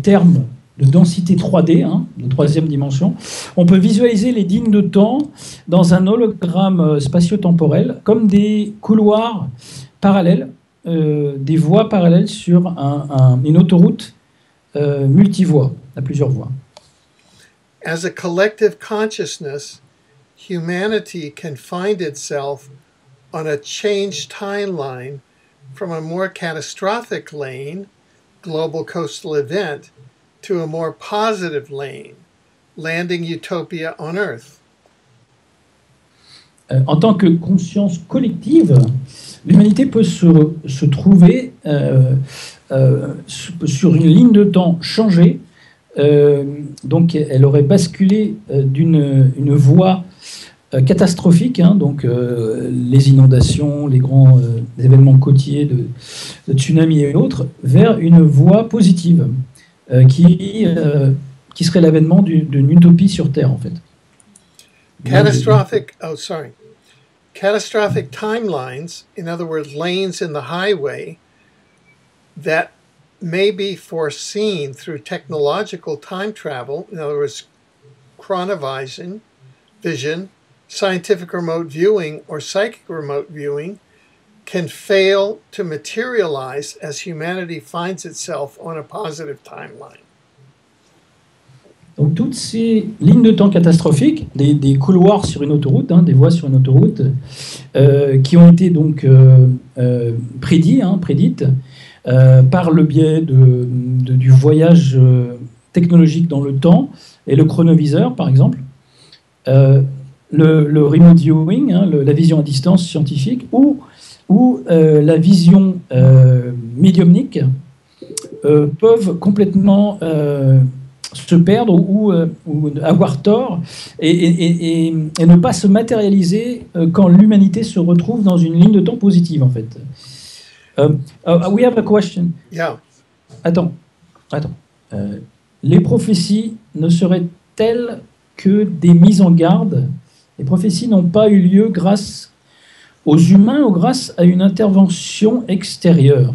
Speaker 1: termes de densité 3D, hein, de troisième dimension, on peut visualiser les lignes de temps dans un hologramme spatio-temporel comme des couloirs parallèles, des voies parallèles sur une autoroute multivoie, à plusieurs voies.
Speaker 2: As a collective consciousness, humanity can find itself on a changed timeline from a more catastrophic lane, global coastal event, to a more positive lane, landing utopia on Earth.
Speaker 1: En tant que conscience collective, l'humanité peut se trouver sur une ligne de temps changée. Donc, elle aurait basculé d'une voie catastrophique, hein, donc les inondations, les grands événements côtiers de tsunamis et autres, vers une voie positive qui serait l'avènement d'une utopie sur Terre, en fait.
Speaker 2: Catastrophic timelines, in other words, lanes in the highway that may be foreseen through technological time travel, in other words, chronovision, vision, scientific remote viewing, or psychic remote viewing, can fail to materialize as humanity finds itself on a positive timeline.
Speaker 1: Donc toutes ces lignes de temps catastrophiques, des couloirs sur une autoroute, hein, des voies sur une autoroute, qui ont été donc prédites par le biais du voyage technologique dans le temps et le chronoviseur, par exemple, le remote viewing, hein, la vision à distance scientifique, ou la vision médiumnique, peuvent complètement se perdre ou avoir tort et ne pas se matérialiser quand l'humanité se retrouve dans une ligne de temps positive, en fait. We have a question.
Speaker 2: Yeah.
Speaker 1: Attends. Les prophéties ne seraient-elles que des mises en garde? Les prophéties n'ont pas eu lieu grâce aux humains ou grâce à une intervention extérieure?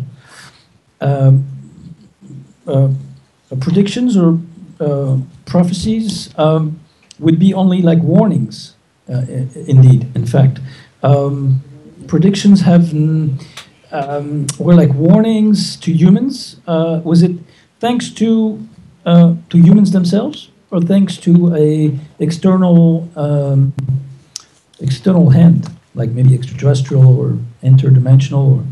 Speaker 1: Predictions or prophecies would be only like warnings, indeed, in fact. Predictions were like warnings to humans. Was it thanks to humans themselves, or thanks to a external hand, like maybe extraterrestrial or interdimensional or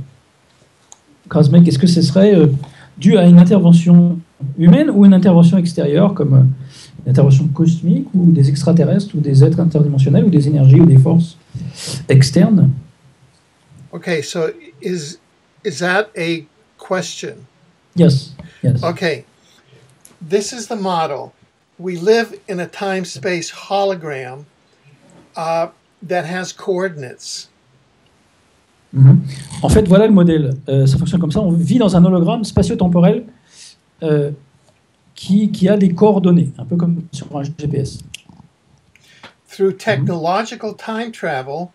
Speaker 1: cosmic? Est-ce que ce serait dû à une intervention humaine ou une intervention extérieure, comme intervention cosmique ou des extraterrestres ou des êtres interdimensionnels ou des énergies ou des forces externes.
Speaker 2: Okay, so is that a question?
Speaker 1: Yes, yes.
Speaker 2: Okay, this is the model. We live in a time-space hologram that has coordinates.
Speaker 1: En fait, voilà le modèle. Ça fonctionne comme ça. On vit dans un hologramme spatio-temporel qui a des coordonnées, un peu comme sur un GPS.
Speaker 2: Through technological time travel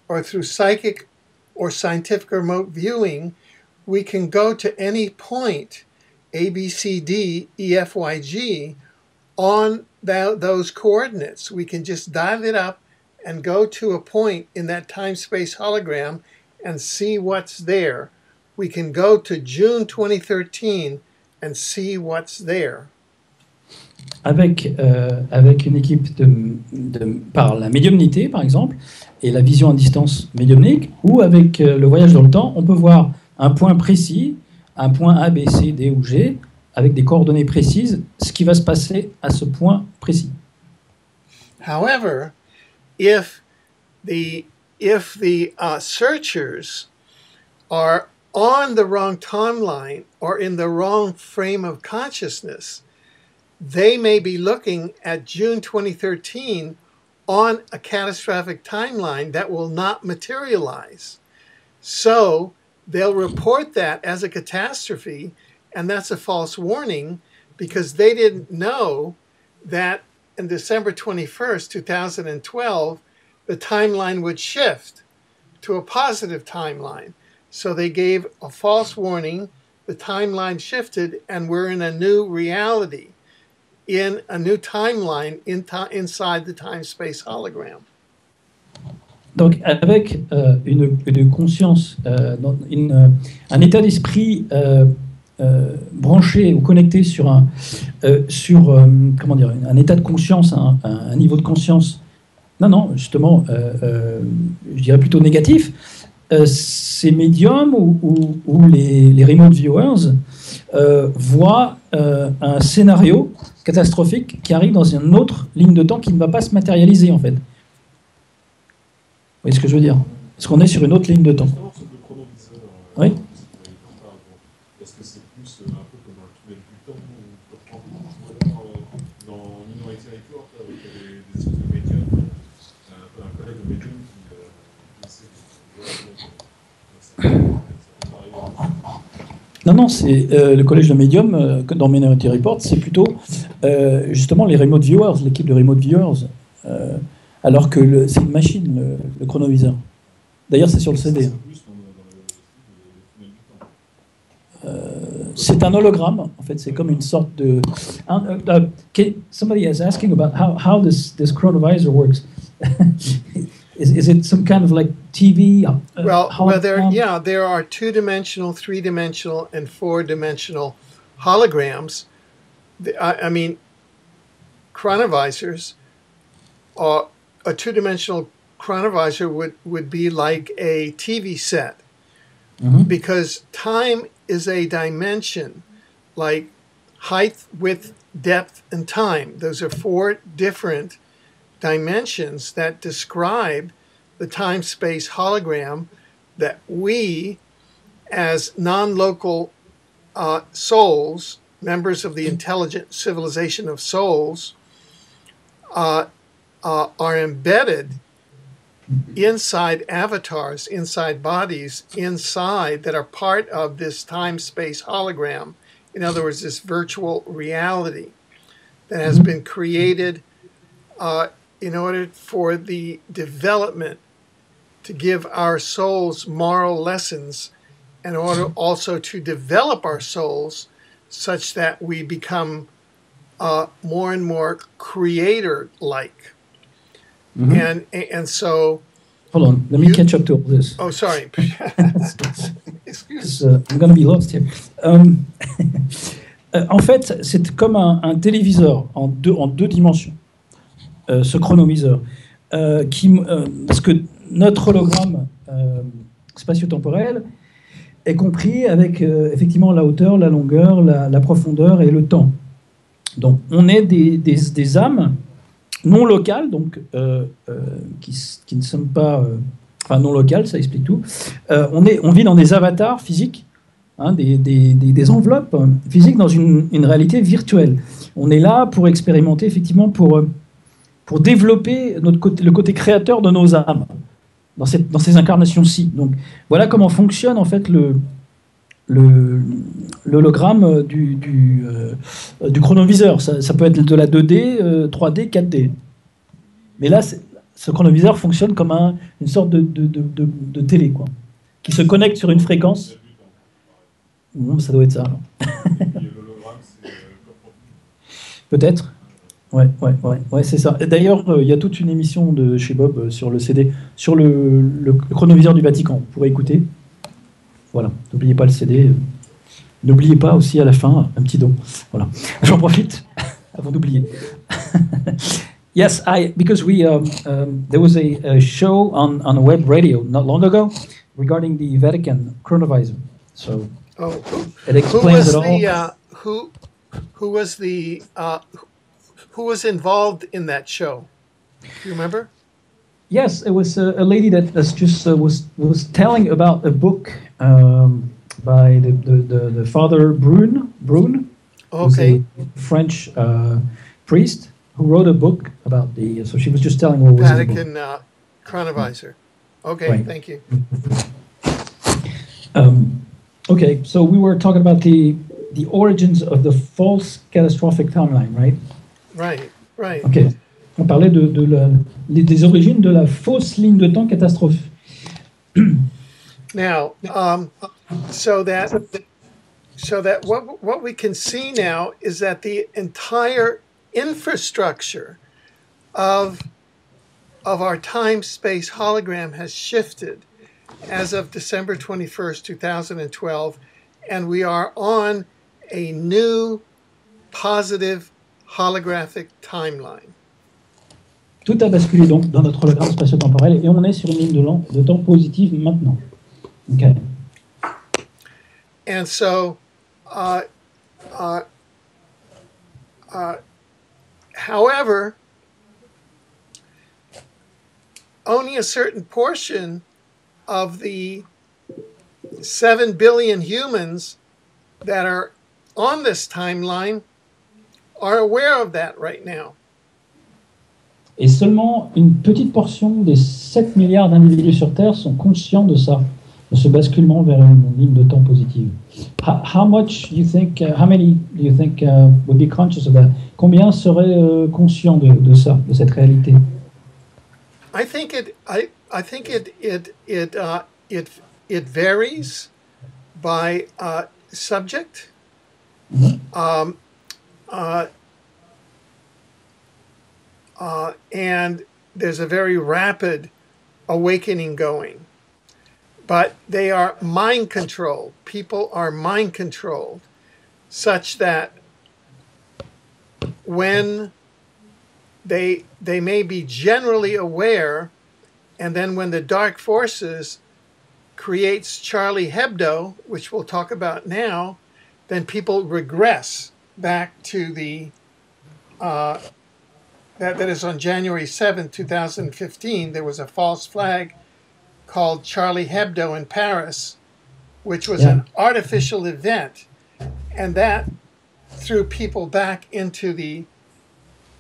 Speaker 2: or through psychic or scientific remote viewing, we can go to any point, A, B, C, D, E, F, Y, G, on those coordinates. We can just dial it up and go to a point in that time-space hologram and see what's there. We can go to June 2013 and see what's there.
Speaker 1: Avec une équipe par la médiumnité, par exemple, et la vision à distance médiumnique, ou avec le voyage dans le temps, on peut voir un point précis, un point A, B, C, D ou G, avec des coordonnées précises, ce qui va se passer à ce point précis.
Speaker 2: However, if the searchers are on the wrong timeline or in the wrong frame of consciousness, they may be looking at June 2013 on a catastrophic timeline that will not materialize. So they'll report that as a catastrophe, and that's a false warning because they didn't know that on December 21st, 2012, the timeline would shift to a positive timeline. So they gave a false warning, the timeline shifted, and we're in a new reality, in a new timeline inside the time-space hologram.
Speaker 1: Donc, avec une conscience, un état d'esprit branché ou connecté sur un état de conscience, un niveau de conscience, justement, je dirais plutôt négatif, ces médiums ou les remote viewers voient un scénario catastrophique qui arrive dans une autre ligne de temps qui ne va pas se matérialiser, en fait. Vous voyez ce que je veux dire? Parce qu'on est sur une autre ligne de temps. Oui.
Speaker 3: Est-ce que c'est plus un peu comme un tunnel du temps dans Minority Report avec des espèces de médiums, un collègue de médium
Speaker 1: Non, c'est le collège de médium dans Minority Report, c'est plutôt justement les remote viewers, l'équipe de remote viewers, alors que c'est une machine, le chronoviseur. D'ailleurs, c'est sur le CD. C'est un hologramme, en fait, c'est comme une sorte de... somebody is asking about how this chronovisor works. Is it some kind of like TV?
Speaker 2: There are two-dimensional, three-dimensional, and four-dimensional holograms. I mean, chronovisors. A two-dimensional chronovisor would be like a TV set, because time is a dimension, like height, width, depth, and time. Those are four different dimensions that describe the time-space hologram that we, as non-local souls, members of the intelligent civilization of souls, are embedded inside avatars, inside bodies, inside that are part of this time-space hologram. In other words, this virtual reality that has been created in order for the development to give our souls moral lessons, in order also to develop our souls such that we become more and more creator-like. And so...
Speaker 1: Hold on, let me catch up to all this.
Speaker 2: Oh, sorry.
Speaker 1: Excuse. I'm going to be lost here. En fait, c'est comme un téléviseur en deux dimensions, ce chronoviseur. Parce que notre hologramme spatio-temporel est compris avec effectivement la hauteur, la longueur, la profondeur et le temps. Donc, on est des âmes non locales, donc qui ne sont pas... enfin, non locales, ça explique tout. On vit dans des avatars physiques, hein, des enveloppes physiques dans une réalité virtuelle. On est là pour expérimenter, effectivement, pour développer le côté créateur de nos âmes dans ces incarnations-ci. Donc, voilà comment fonctionne, en fait, l'hologramme du chronoviseur. Ça peut être de la 2D, 3D, 4D. Mais là, ce chronoviseur fonctionne comme une sorte de télé, quoi, qui se connecte sur une fréquence. Ça doit être ça. Peut-être. Ouais, c'est ça. D'ailleurs, il y a toute une émission de chez Bob sur le CD, sur le chronoviseur du Vatican. Vous pourrez écouter. Voilà, n'oubliez pas le CD. N'oubliez pas aussi à la fin un petit don. Voilà, j'en profite avant d'oublier. Yes, because there was a show on web radio not long ago regarding the Vatican chronovisor. So it explains it all.
Speaker 2: Who was involved in that show? Do you remember?
Speaker 1: Yes, it was a lady that was telling about a book by the Father Brune, who's a French priest who wrote a book about so she was just telling what was
Speaker 2: Vatican chronovisor. Okay, right. Thank you.
Speaker 1: Okay, so we were talking about the origins of the false catastrophic timeline, right?
Speaker 2: Right.
Speaker 1: Okay. On parlait des origines de la fausse ligne de temps catastrophique.
Speaker 2: Now, so that what we can see now is that the entire infrastructure of our time-space hologram has shifted as of December 21st, 2012, and we are on a new positive holographic timeline.
Speaker 1: Tout a basculé donc dans notre hologramme spatio-temporel et on est sur une ligne de temps positive maintenant. Okay.
Speaker 2: And so, however, only a certain portion of the 7 billion humans that are on this timeline are aware of that right now.
Speaker 1: Et seulement une petite portion des 7 milliards d'individus sur Terre sont conscients de ça, de ce basculement vers une ligne de temps positive. How many do you think would be conscious of that? Combien seraient conscients de ça, de cette réalité?
Speaker 2: I think it varies by subject.
Speaker 1: Mm-hmm.
Speaker 2: And there's a very rapid awakening going. But they are mind controlled. People are mind controlled such that when they may be generally aware, and then when the dark forces creates Charlie Hebdo, which we'll talk about now, then people regress back to the that is on January 7th, 2015, there was a false flag called Charlie Hebdo in Paris, which was an artificial event, and that threw people back into the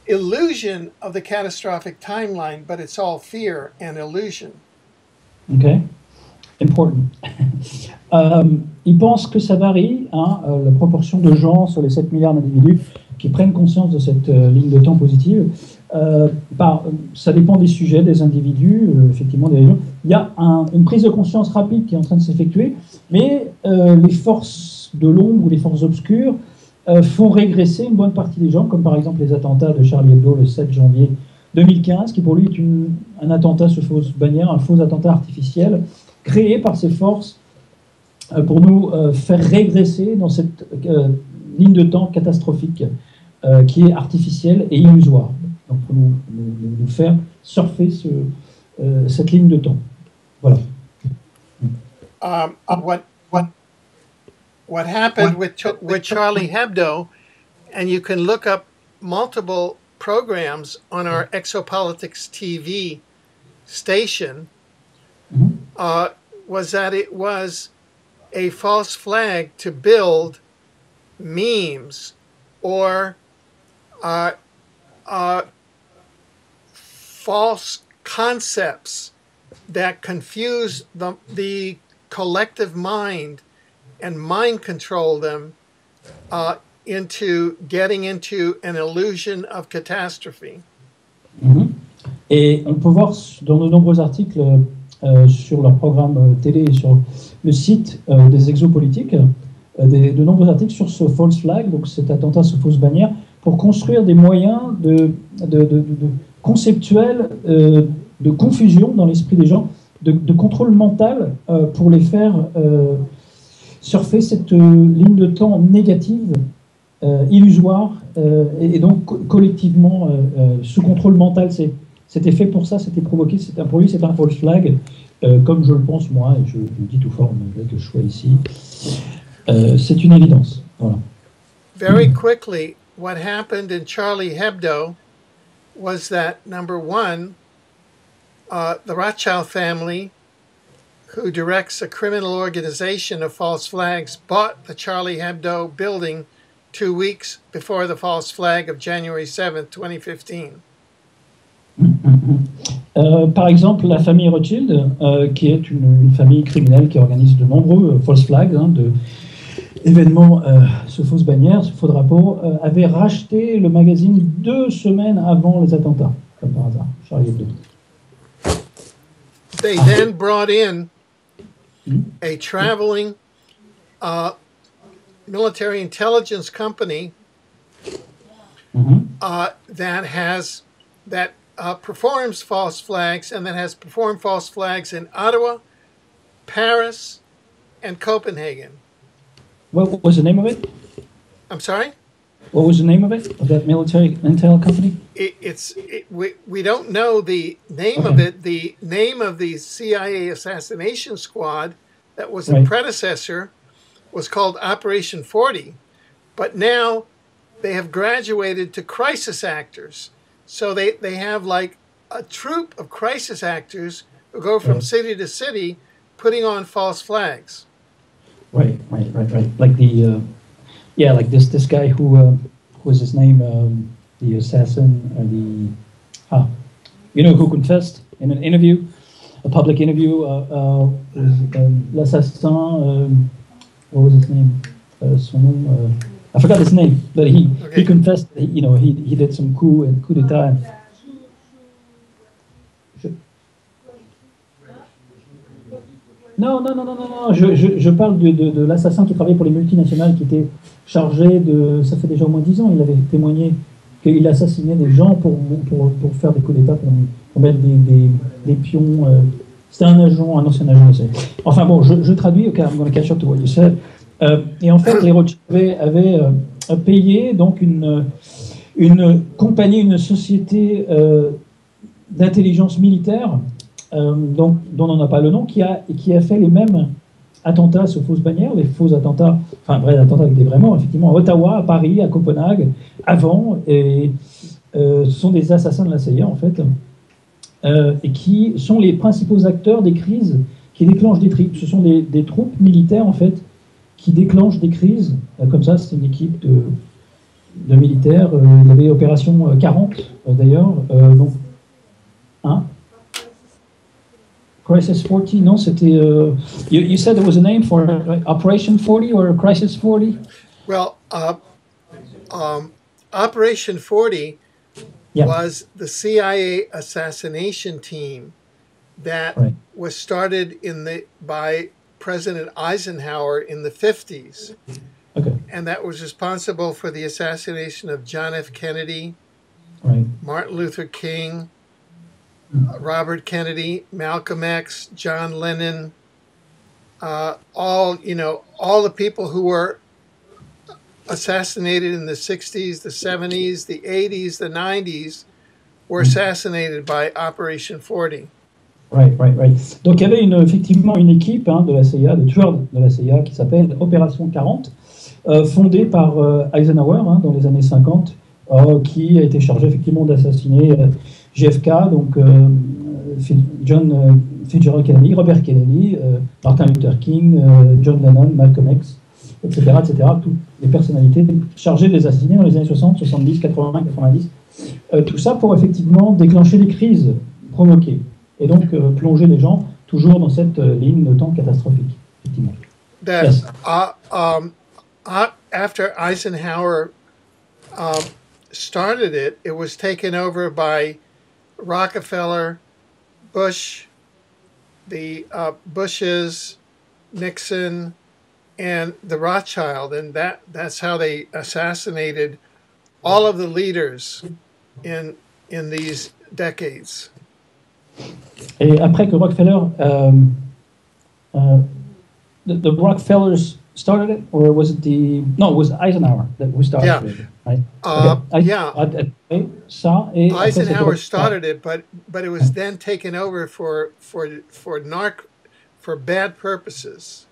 Speaker 2: illusion of the catastrophic timeline, but it's all fear and illusion.
Speaker 1: Okay, important. Ils pensent que ça varie, la proportion de gens sur les 7 milliards d'individus qui prennent conscience de cette ligne de temps positive. Ça dépend des sujets, des individus, effectivement des régions. Il y a une prise de conscience rapide qui est en train de s'effectuer, mais les forces de l'ombre ou les forces obscures font régresser une bonne partie des gens, comme par exemple les attentats de Charlie Hebdo le 7 janvier 2015, qui pour lui est un attentat sous fausse bannière, un faux attentat artificiel, créé par ces forces pour nous faire régresser dans cette ligne de temps catastrophique qui est artificielle et illusoire. Donc pour nous faire surfer cette ligne de temps. Voilà.
Speaker 2: What happened with Charlie Hebdo and you can look up multiple programs on our Exopolitics TV station, was that it was a false flag to build memes or false concepts that confuse the collective mind and mind control them into getting into an illusion of catastrophe.
Speaker 1: Et on peut voir dans de nombreux articles sur leur programme télé et sur le site des exopolitiques, de nombreux articles sur ce false flag, donc cet attentat, ce fausse bannière, pour construire des moyens conceptuels de confusion dans l'esprit des gens, de contrôle mental pour les faire surfer cette ligne de temps négative, illusoire, et donc collectivement sous contrôle mental. C'était fait pour ça, c'était provoqué, pour lui c'est un false flag, comme je le pense moi, et je le dis tout fort malgré que je sois ici. C'est une évidence. Voilà.
Speaker 2: Very quickly, what happened in Charlie Hebdo was that, number one, the Rothschild family, who directs a criminal organization of false flags, bought the Charlie Hebdo building 2 weeks before the false flag of January 7th, 2015.
Speaker 1: Par exemple, la famille Rothschild, qui est une famille criminelle qui organise de nombreux false flags, de événements, ce fausse bannière, ce faux drapeau, avait racheté le magazine 2 semaines avant les attentats, comme par hasard, Charlie Hebdo.
Speaker 2: They then brought in a traveling military intelligence company that performs false flags, and that has performed false flags in Ottawa, Paris, and Copenhagen.
Speaker 1: What was the name of it?
Speaker 2: I'm sorry?
Speaker 1: What was the name of it, of that military intel company?
Speaker 2: We don't know the name of it. The name of the CIA assassination squad that was the predecessor was called Operation 40. But now they have graduated to crisis actors. So they have like a troupe of crisis actors who go from city to city putting on false flags. Right.
Speaker 1: Like the, like this guy who was his name, the assassin, who confessed in an interview, a public interview, l'assassin, what was his name? Son nom, I forgot his name, but he confessed, he did some coup d'état. Non, je parle de l'assassin qui travaillait pour les multinationales, qui était chargé de, ça fait déjà au moins 10 ans, il avait témoigné qu'il assassinait des gens pour faire des coups d'état, pour mettre des pions. C'était un ancien agent. Enfin bon, je traduis, okay, I'm going to catch up to what you said. Et en fait, les Rothschild avaient payé donc une compagnie, une société d'intelligence militaire, dont on n'a pas le nom, qui a fait les mêmes attentats sur fausses bannières, les faux attentats, enfin vrais attentats avec des vrais morts, effectivement, à Ottawa, à Paris, à Copenhague, avant, et ce sont des assassins de la CIA en fait, et qui sont les principaux acteurs des crises qui déclenchent des troupes. Ce sont des troupes militaires en fait qui déclenchent des crises, comme ça, c'est une équipe de militaires, il y avait Opération 40 d'ailleurs, donc, Crisis 40, non, c'était, you said there was a name for Operation 40 or Crisis 40?
Speaker 2: Well, Operation 40 was the CIA assassination team that was started by President Eisenhower in the 50s.
Speaker 1: Okay.
Speaker 2: And that was responsible for the assassination of John F. Kennedy, Martin Luther King, Robert Kennedy, Malcolm X, John Lennon, all the people who were assassinated in the 60s, the 70s, the 80s, the 90s were assassinated by Operation 40.
Speaker 1: Right. Donc il y avait effectivement une équipe de la CIA, de tueurs de la CIA qui s'appelle Opération 40, fondé par Eisenhower dans les années 50, qui a été chargé effectivement d'assassiner JFK, donc John Fitzgerald Kennedy, Robert Kennedy, Martin Luther King, John Lennon, Malcolm X, etc., etc. Toutes les personnalités chargées de les assassiner dans les années 60, 70, 80, 90. Tout ça pour effectivement déclencher les crises provoquées et donc plonger les gens toujours dans cette ligne de temps catastrophique. Effectivement.
Speaker 2: That,
Speaker 1: Yes.
Speaker 2: After Eisenhower started it, it was taken over by Rockefeller, Bush, the Bushes, Nixon, and the Rothschild, and that's how they assassinated all of the leaders in these decades.
Speaker 1: Et après que Rockefeller, the Rockefellers started it, or was it no, it was Eisenhower that who started
Speaker 2: Yeah.
Speaker 1: it, right?
Speaker 2: Yeah.
Speaker 1: Ça, et
Speaker 2: Eisenhower started it, but it was then taken over for bad purposes.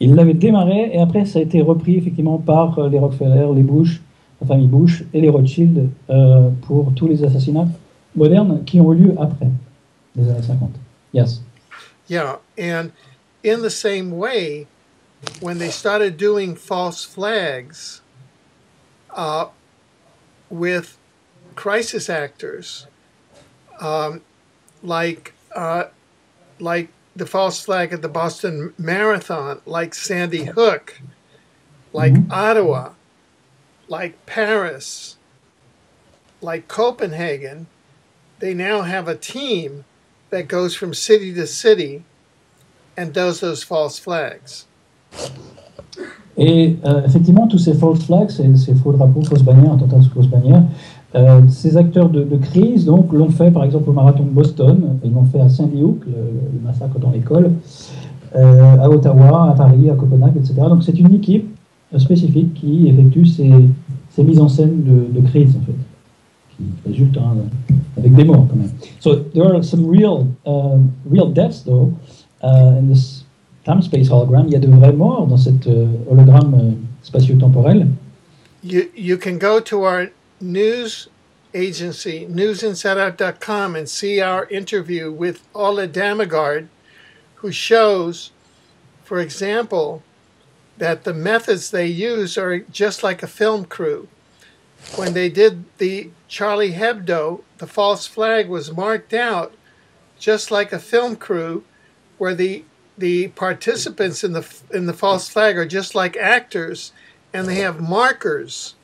Speaker 1: Il l'avait démarré et après ça a été repris effectivement par les Rockefeller, les Bush, la famille Bush et les Rothschild pour tous les assassinats modernes qui ont eu lieu après les années 50. Yes.
Speaker 2: Yeah, and in the same way, when they started doing false flags with crisis actors, like the false flag at the Boston Marathon, like Sandy Hook, like Ottawa, like Paris, like Copenhagen, they now have a team that goes from city to city and does those false flags.
Speaker 1: Et effectivement, tous ces false flags, ces faux drapeaux, fausses bannières, attentats fausses bannières, ces acteurs de crise donc l'ont fait par exemple au marathon de Boston, ils l'ont fait à Sandy Hook, le massacre dans l'école, à Ottawa, à Paris, à Copenhague, etc. Donc c'est une équipe spécifique qui effectue ces mises en scène de crise en fait, qui résultent avec des morts quand même. So there are some real deaths though in this time-space hologram. Il y a de vrais morts dans cet hologramme spatio-temporel.
Speaker 2: You can go to our news agency, newsinsideout.com, and see our interview with Ola Damagard, who shows, for example, that the methods they use are just like a film crew. When they did the Charlie Hebdo, the false flag was marked out just like a film crew, where the participants in the false flag are just like actors, and they have markers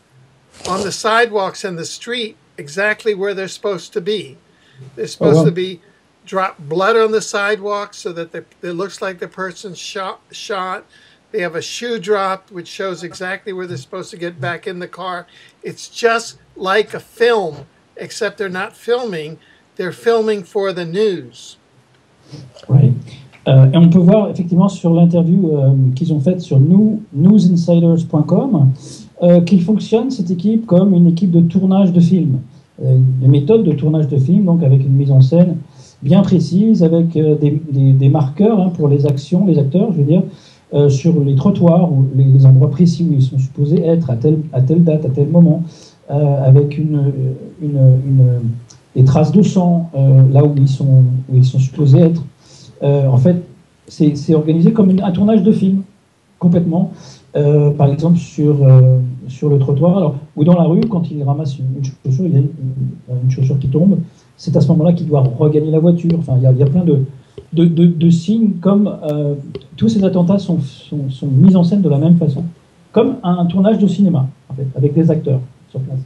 Speaker 2: on the sidewalks and the street exactly where they're supposed to be. They're supposed to be drop blood on the sidewalk so that it looks like the person's shot. They have a shoe dropped, which shows exactly where they're supposed to get back in the car. It's just like a film, except they're not filming. They're filming for the news.
Speaker 1: Right. Et on peut voir effectivement sur l'interview qu'ils ont faite sur newsinsiders.com qu'il fonctionne, cette équipe, comme une équipe de tournage de film. Des méthodes de tournage de film, donc avec une mise en scène bien précise, avec des marqueurs pour les actions, les acteurs, je veux dire, sur les trottoirs, ou les endroits précis où ils sont supposés être, à telle date, à tel moment, avec des traces de sang, là où ils sont supposés être. En fait, c'est organisé comme un tournage de film, complètement. Par exemple, sur le trottoir, ou dans la rue, quand il ramasse une chaussure, il y a une chaussure qui tombe, c'est à ce moment-là qu'il doit regagner la voiture. Enfin, il y a plein de signes, comme tous ces attentats sont mis en scène de la même façon, comme un tournage de cinéma, en fait, avec des acteurs sur place.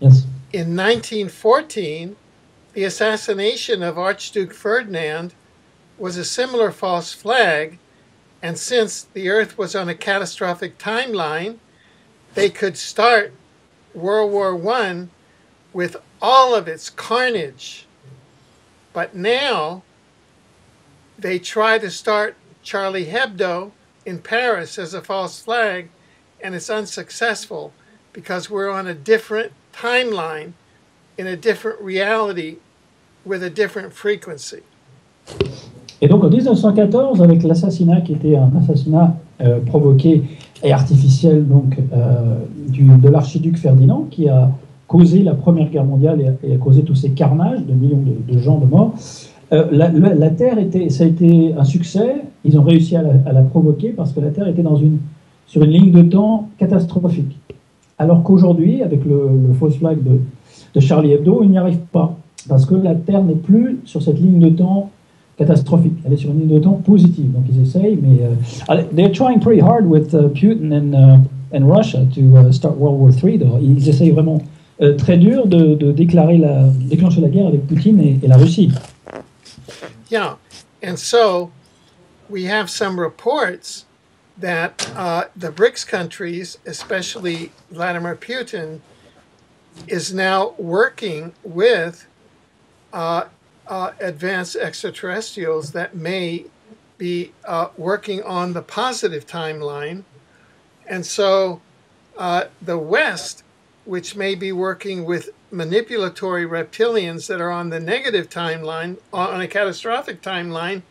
Speaker 1: Yes.
Speaker 2: In 1914, the assassination of Archduke Ferdinand was a similar false flag, and since the Earth was on a catastrophic timeline, they could start World War I with all of its carnage. But now they try to start Charlie Hebdo in Paris as a false flag, and it's unsuccessful because we're on a different timeline in a different reality with a different frequency.
Speaker 1: Et donc en 1914, avec l'assassinat qui était un assassinat provoqué et artificiel donc, de l'archiduc Ferdinand, qui a causé la Première Guerre mondiale et a causé tous ces carnages de millions de gens de morts, la Terre ça a été un succès. Ils ont réussi à la provoquer parce que la Terre était sur une ligne de temps catastrophique. Alors qu'aujourd'hui, avec le false flag de Charlie Hebdo, ils n'y arrivent pas. Parce que la Terre n'est plus sur cette ligne de temps catastrophique. Elle est sur une ligne de temps positive. Donc ils essayent, mais they're trying pretty hard with Putin and Russia to start World War III. Ils essayent vraiment très dur de déclencher la guerre avec Poutine et la Russie.
Speaker 2: Yeah, and so we have some reports that the BRICS countries, especially Vladimir Putin, is now working with advanced extraterrestrials that may be working on the positive timeline. And so the West, which may be working with manipulatory reptilians that are on the negative timeline, on a catastrophic timeline,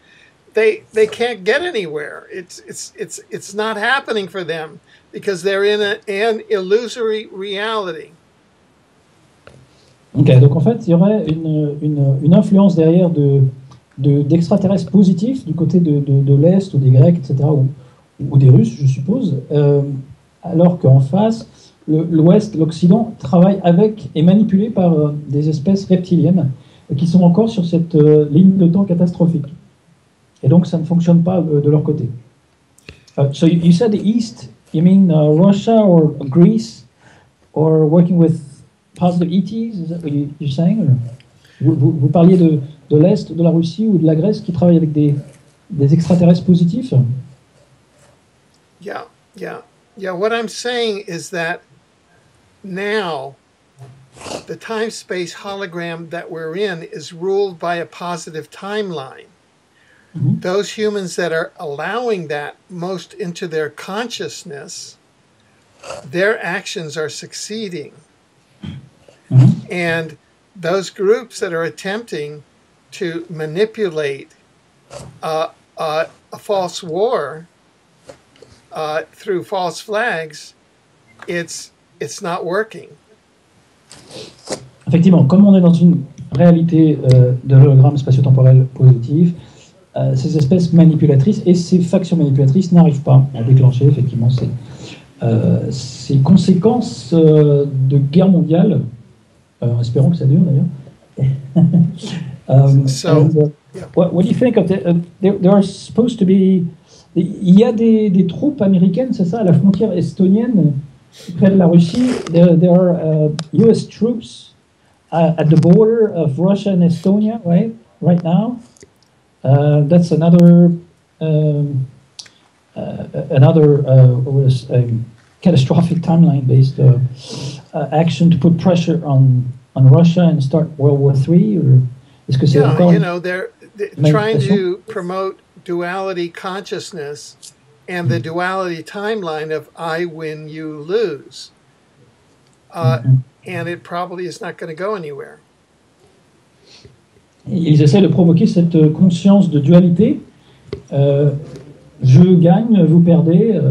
Speaker 2: they can't get anywhere. It's not happening for them because they're in an illusory reality.
Speaker 1: Ok, donc en fait, il y aurait une influence derrière d'extraterrestres positifs du côté de l'Est ou des Grecs, etc., ou des Russes, je suppose, alors qu'en face, l'Ouest, l'Occident, travaille avec et manipulé par des espèces reptiliennes qui sont encore sur cette ligne de temps catastrophique. Et donc, ça ne fonctionne pas de leur côté. So you said the East, you mean Russia or Greece, or working with positive ETs, is that what you're saying? Or vous parliez de l'Est, de la Russie ou de la Grèce qui travaillent avec des extraterrestres positifs?
Speaker 2: Yeah, what I'm saying is that now the time-space hologram that we're in is ruled by a positive timeline. Mm-hmm. Those humans that are allowing that most into their consciousness, their actions are succeeding. Mm-hmm. And those groups that are attempting to manipulate a false war through false flags, it's not working.
Speaker 1: Effectivement, comme on est dans une réalité de hologramme spatio-temporel positif, ces espèces manipulatrices et ces factions manipulatrices n'arrivent pas à déclencher effectivement ces conséquences de guerre mondiale. Espérons que ça dure d'ailleurs. What do you think of there are supposed to be... Il y a des troupes américaines, c'est ça, à la frontière estonienne, près de la Russie. There are US troops at the border of Russia and Estonia, right now. That's another catastrophic timeline-based action to put pressure on Russia and start World War III. Or est-ce que c'est encore
Speaker 2: they're trying to promote duality consciousness and the duality timeline of I win, you lose. And it probably is not going to go anywhere.
Speaker 1: Ils essaient de provoquer cette conscience de dualité. Je gagne, vous perdez,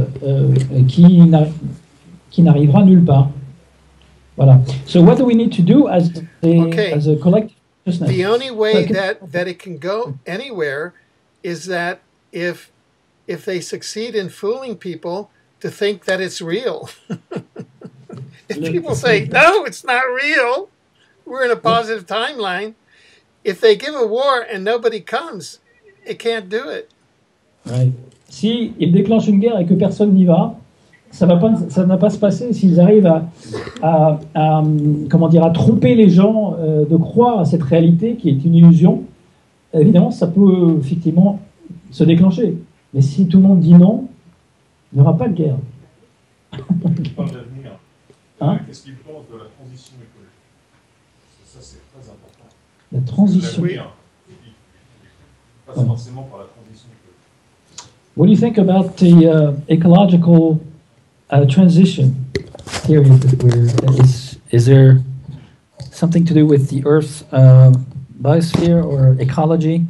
Speaker 1: qui n'arrivera nulle part. Voilà. So what do we need to do as a collective consciousness?
Speaker 2: The only way that it can go anywhere is that if they succeed in fooling people to think that it's real. If people say, no, it's not real, we're in a positive timeline. If they give a war and nobody comes, it can't do it.
Speaker 1: Right. Si ils déclenchent une guerre et que personne n'y va, ça ne va pas se passer. S'ils arrivent à tromper les gens de croire à cette réalité qui est une illusion, évidemment, ça peut effectivement se déclencher. Mais si tout le monde dit non, il n'y aura pas de guerre.
Speaker 3: Il parle d'avenir. Qu'est-ce qu'il pense de la transition écologique? Ça, c'est très important.
Speaker 1: La transition.
Speaker 3: Pas forcément par la transition écologique.
Speaker 1: What do you think about the ecological transition period that we're is there something to do with the Earth biosphere or ecology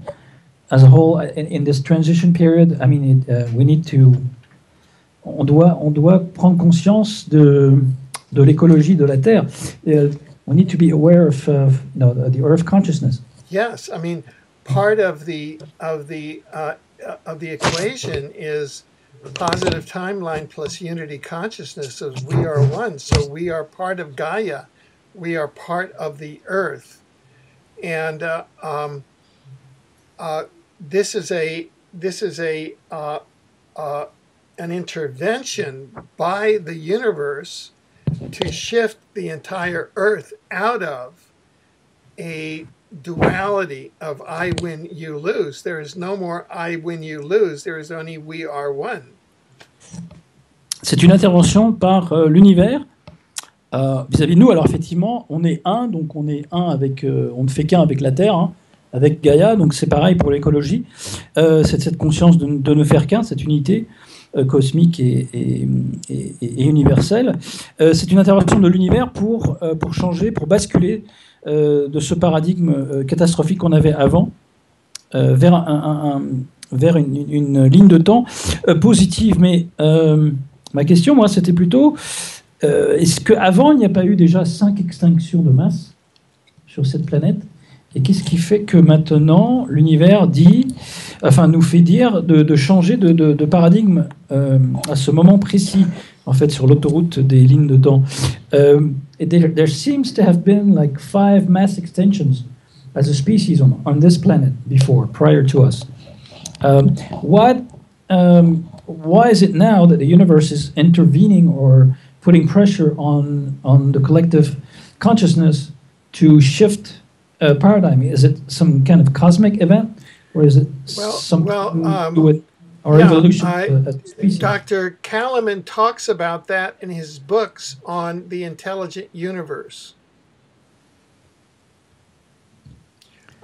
Speaker 1: as a whole, in this transition period, I mean, we need to. On doit prendre conscience de l'écologie de la Terre. We need to be aware of the Earth consciousness.
Speaker 2: Yes, I mean, part of the equation is positive timeline plus unity consciousness of we are one. So we are part of Gaia. We are part of the Earth, and this is an intervention by the universe to shift the entire Earth out of a duality of I win, you lose. There is no more I win, you lose. There is only we are one.
Speaker 1: C'est une intervention par l'univers vis-à-vis de nous. Alors effectivement, on est un, donc on est un avec, on ne fait qu'un avec la Terre, hein, avec Gaïa. Donc c'est pareil pour l'écologie. C'est cette conscience de ne faire qu'un, cette unité cosmique et universelle. C'est une intervention de l'univers pour changer, pour basculer de ce paradigme catastrophique qu'on avait avant vers une ligne de temps positive. Mais ma question, moi, c'était plutôt est-ce qu'avant, il n'y a pas eu déjà 5 extinctions de masse sur cette planète? Et qu'est-ce qui fait que maintenant, l'univers nous fait dire de changer de paradigme à ce moment précis, en fait, sur l'autoroute des lignes de temps? There seems to have been like 5 mass extinctions as a species on this planet before, prior to us. Why is it now that the universe is intervening or putting pressure on the collective consciousness to shift paradigm? Is it some kind of cosmic event, or is it something to do with our evolution as a species?
Speaker 2: Dr. Kalaman talks about that in his books on the intelligent universe.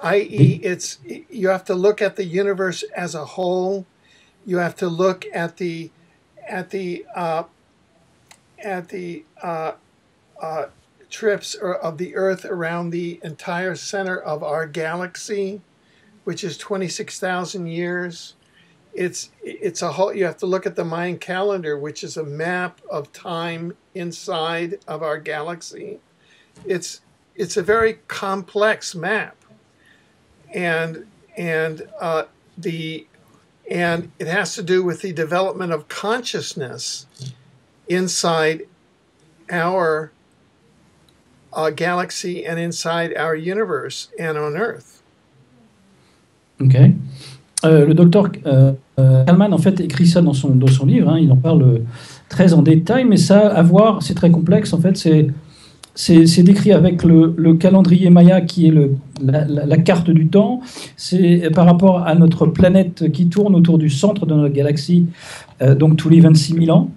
Speaker 2: I.e., you have to look at the universe as a whole. You have to look at the trips of the Earth around the entire center of our galaxy, which is 26,000 years. It's a whole. You have to look at the Mayan calendar, which is a map of time inside of our galaxy. It's a very complex map, and it has to do with the development of consciousness inside our galaxy and inside our universe and on Earth.
Speaker 1: Ok. Le docteur Kalaman, en fait, écrit ça dans son livre. Hein, il en parle très en détail, mais ça, à voir, c'est très complexe. En fait, c'est décrit avec le calendrier Maya, qui est la carte du temps. C'est par rapport à notre planète qui tourne autour du centre de notre galaxie, donc tous les 26 000 ans.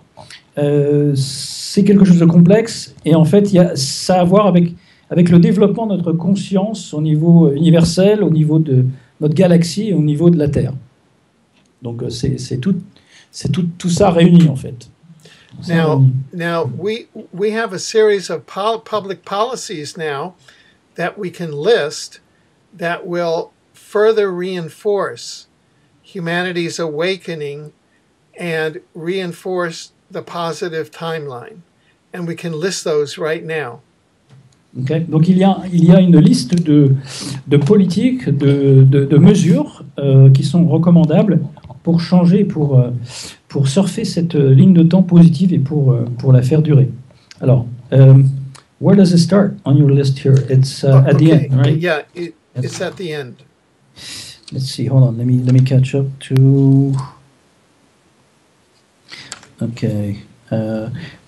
Speaker 1: C'est quelque chose de complexe, et en fait, ça a à voir avec le développement de notre conscience au niveau universel, au niveau de notre galaxie et au niveau de la Terre. Donc c'est tout ça réuni, en fait.
Speaker 2: Now we have a series of public policies now that we can list that will further reinforce humanity's awakening and reinforce the positive timeline, and we can list those right now.
Speaker 1: Okay. Donc il y a une liste de politiques, de mesures qui sont recommandables pour changer, pour surfer cette ligne de temps positive et pour la faire durer. Alors, where does it start on your list here? It's at the end, right?
Speaker 2: Yeah, it's at the end.
Speaker 1: Let's see. Hold on. Let me catch up to. Okay.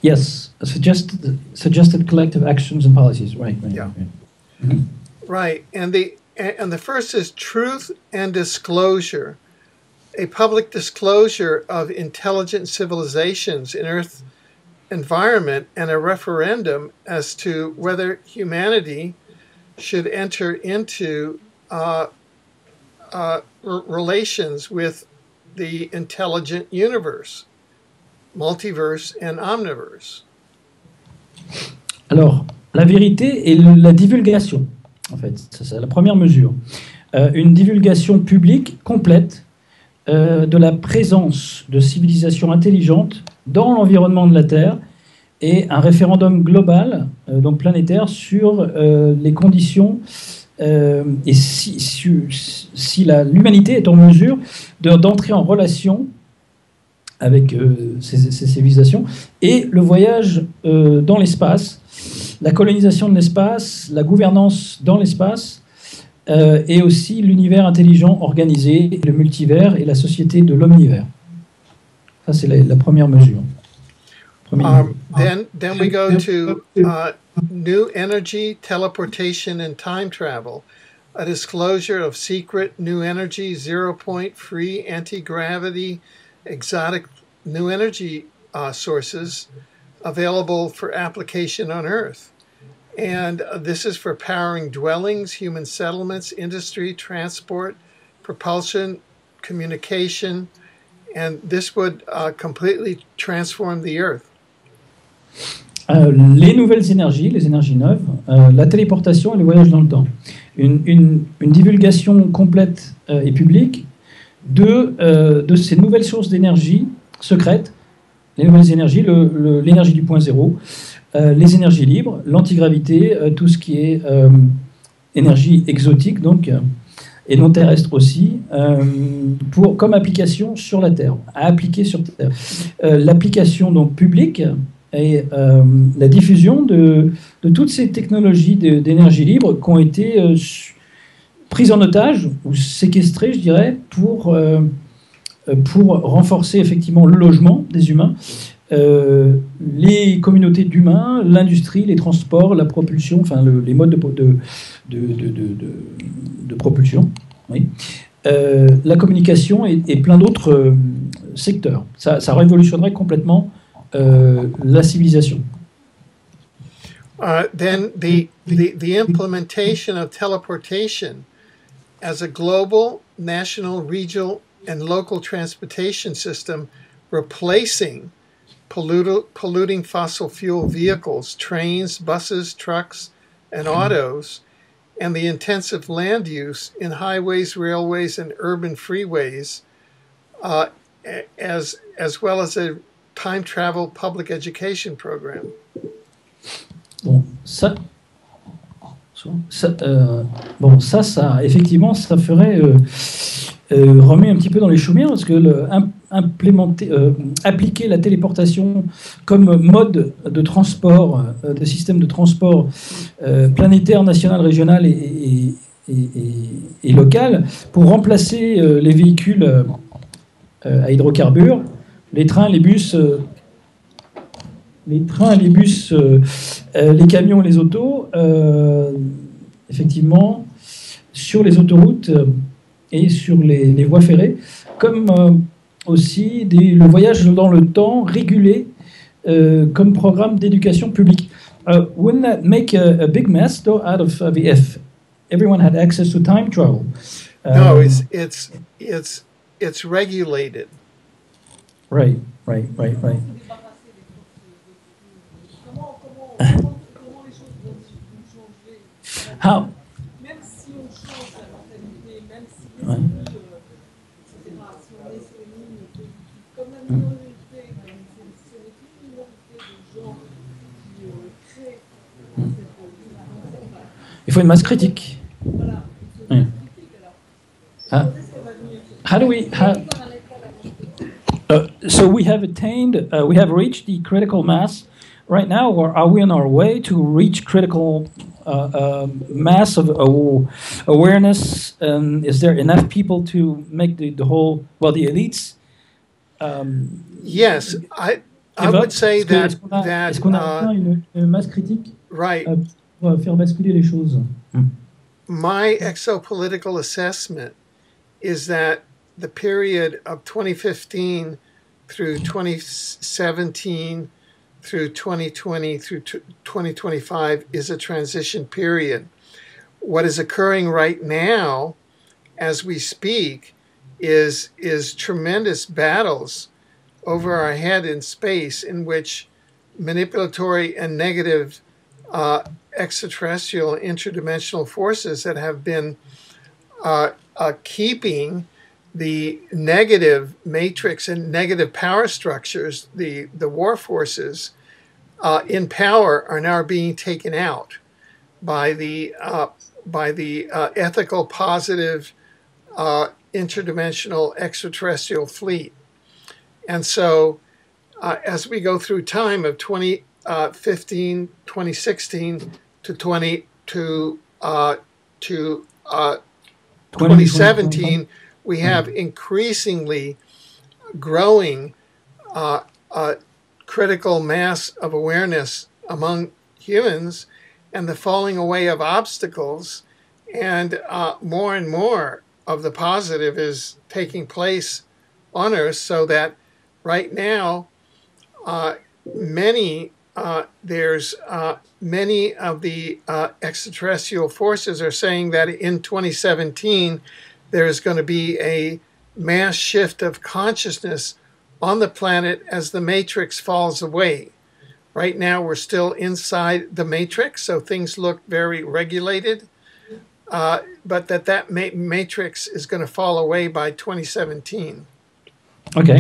Speaker 1: Yes, suggested collective actions and policies. Right.
Speaker 2: Yeah.
Speaker 1: Right. Mm-hmm.
Speaker 2: Right, and the first is truth and disclosure, a public disclosure of intelligent civilizations in Earth environment, and a referendum as to whether humanity should enter into relations with the intelligent universe. Multiverse and omniverse.
Speaker 1: Alors, la vérité et la divulgation, en fait, c'est la première mesure. une divulgation publique complète de la présence de civilisations intelligentes dans l'environnement de la Terre et un référendum global, donc planétaire, sur les conditions et si l'humanité est en mesure d'entrer en relation avec ces civilisations, et le voyage dans l'espace, la colonisation de l'espace, la gouvernance dans l'espace, et aussi l'univers intelligent organisé, le multivers et la société de l'omnivers. Ça, c'est la première mesure.
Speaker 2: Then we go to new energy, teleportation, and time travel. A disclosure of secret new energy, 0-point, free, anti-gravity, exotic new energy sources available for application on Earth. And this is for powering dwellings, human settlements, industry, transport, propulsion, communication, and this would completely transform the Earth.
Speaker 1: Les nouvelles énergies, les énergies neuves, la téléportation et le voyage dans le temps. Une divulgation complète et publique de ces nouvelles sources d'énergie secrètes, les nouvelles énergies, l'énergie du point zéro, les énergies libres, l'antigravité, tout ce qui est énergie exotique, donc, et non terrestre aussi, comme application sur la Terre, à appliquer sur Terre. L'application donc publique et la diffusion de toutes ces technologies d'énergie libre qui ont été prises en otage ou séquestrées, je dirais, pour renforcer effectivement le logement des humains, les communautés d'humains, l'industrie, les transports, la propulsion, enfin les modes de propulsion, oui. La communication et plein d'autres secteurs. Ça révolutionnerait complètement la civilisation.
Speaker 2: Then the implementation of teleportation as a global, national, regional, and local transportation system, replacing polluting fossil fuel vehicles, trains, buses, trucks, and autos, and the intensive land use in highways, railways, and urban freeways, as well as a time travel public education program.
Speaker 1: Bon, ça effectivement, ça ferait remuer un petit peu dans les chaumières, parce que appliquer la téléportation comme mode de transport, de système de transport planétaire, national, régional et local, pour remplacer les véhicules à hydrocarbures, les trains, les bus, les camions et les autos, effectivement, sur les autoroutes et sur les voies ferrées, comme aussi le voyage dans le temps régulé comme programme d'éducation publique. Wouldn't that make a big mess, though, out of if everyone had access to time travel?
Speaker 2: No, it's regulated.
Speaker 1: Right. How?
Speaker 4: Même si on change la mentalité, même si
Speaker 1: Ouais.
Speaker 4: etc., si on est sur une ligne positive, comme la minorité, ce n'est qu'une minorité de gens qui créent
Speaker 1: Il faut une masse critique.
Speaker 4: Voilà, il faut une masse critique. Alors, quand est-ce qu'elle va venir?
Speaker 1: How do we... so we have attained, we have reached the critical mass right now, or are we on our way to reach critical mass of awareness? Is there enough people to make the whole, well, the elites?
Speaker 2: Yes, I would say that
Speaker 1: est-ce qu'on a atteint une masse critique
Speaker 2: right.
Speaker 1: Pour faire basculer les choses?
Speaker 2: My exopolitical assessment is that the period of 2015 through 2017 through 2020 through 2025 is a transition period. What is occurring right now as we speak is tremendous battles over our head in space in which manipulatory and negative extraterrestrial interdimensional forces that have been keeping the negative matrix and negative power structures, the war forces in power, are now being taken out by the ethical, positive, interdimensional extraterrestrial fleet. And so, as we go through time of 2015, 2016 to 2017, we have increasingly growing critical mass of awareness among humans, and the falling away of obstacles, and more of the positive is taking place on Earth, so that right now many of the extraterrestrial forces are saying that in 2017 there's going to be a mass shift of consciousness on the planet as the matrix falls away. Right now we're still inside the matrix, so things look very regulated, but that matrix is going to fall away by 2017.
Speaker 1: Ok.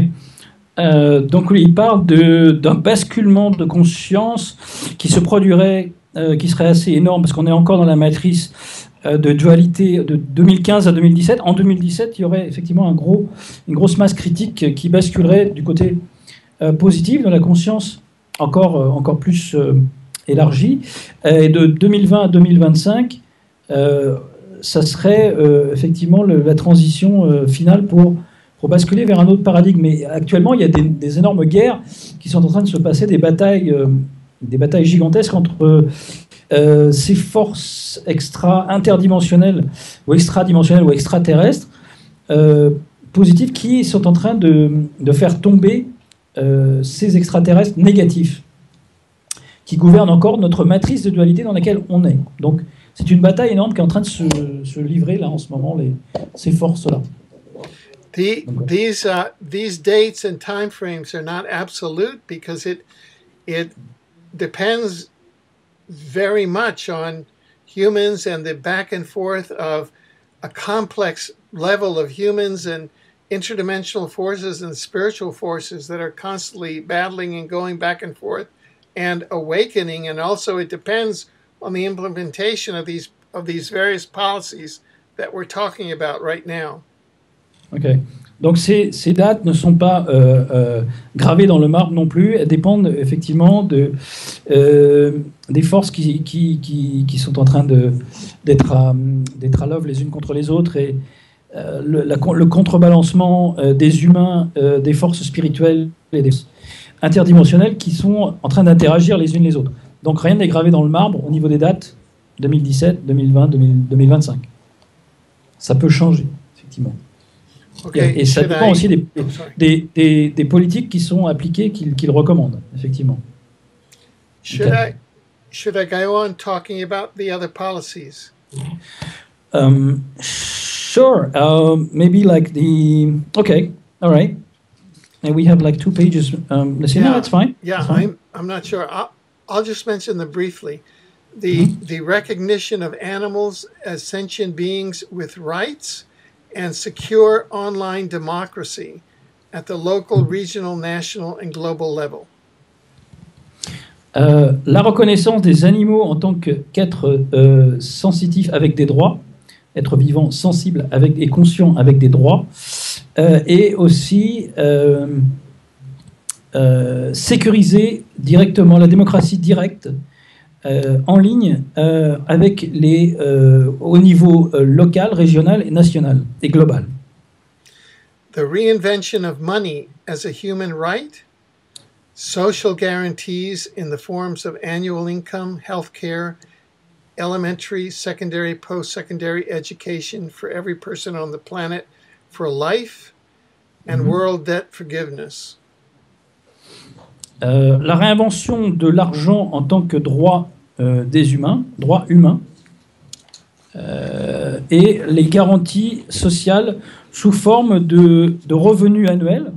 Speaker 1: Donc il parle d'un basculement de conscience qui se produirait, qui serait assez énorme, parce qu'on est encore dans la matrice de dualité de 2015 à 2017. En 2017, il y aurait effectivement une grosse masse critique qui basculerait du côté positif, dans la conscience encore plus élargie. Et de 2020 à 2025, ça serait effectivement la transition finale pour basculer vers un autre paradigme. Mais actuellement, il y a des énormes guerres qui sont en train de se passer, des batailles gigantesques entre ces forces interdimensionnelles ou extradimensionnelles ou extraterrestres positives qui sont en train de faire tomber ces extraterrestres négatifs qui gouvernent encore notre matrice de dualité dans laquelle on est. Donc c'est une bataille énorme qui est en train de se livrer là en ce moment, ces forces-là.
Speaker 2: These dates and time frames are not absolute, because it depends very much on humans and the back and forth of a complex level of humans and interdimensional forces and spiritual forces that are constantly battling and going back and forth and awakening. And also it depends on the implementation of these various policies that we're talking about right now.
Speaker 1: Ok. Donc ces dates ne sont pas gravées dans le marbre non plus. Elles dépendent effectivement des forces qui sont en train d'être à l'œuvre les unes contre les autres, et le contrebalancement des humains, des forces spirituelles et des forces interdimensionnelles qui sont en train d'interagir les unes les autres. Donc rien n'est gravé dans le marbre au niveau des dates 2017, 2020, 2025. Ça peut changer, effectivement.
Speaker 2: Okay,
Speaker 1: et ça dépend aussi des politiques qui sont appliquées, qu'ils recommandent, effectivement.
Speaker 2: Should I go on talking about the other policies?
Speaker 1: Sure. Maybe like okay, all right. And we have like 2 pages. Let's see. No, that's fine.
Speaker 2: Yeah,
Speaker 1: that's fine.
Speaker 2: I'm not sure. I'll just mention them briefly. The recognition of animals as sentient beings with rights, and secure online democracy at the local, regional, national, and global level.
Speaker 1: La reconnaissance des animaux en tant qu'êtres sensitifs avec des droits, êtres vivants sensibles et conscients avec des droits, et aussi sécuriser directement la démocratie directe en ligne avec au niveau local, régional, national et global.
Speaker 2: The reinvention of money as a human right, social guarantees in the forms of annual income, health care, elementary, secondary, post-secondary education for every person on the planet for life, and world debt forgiveness.
Speaker 1: La réinvention de l'argent en tant que droit des humains, droit humain, et les garanties sociales sous forme de revenus annuels,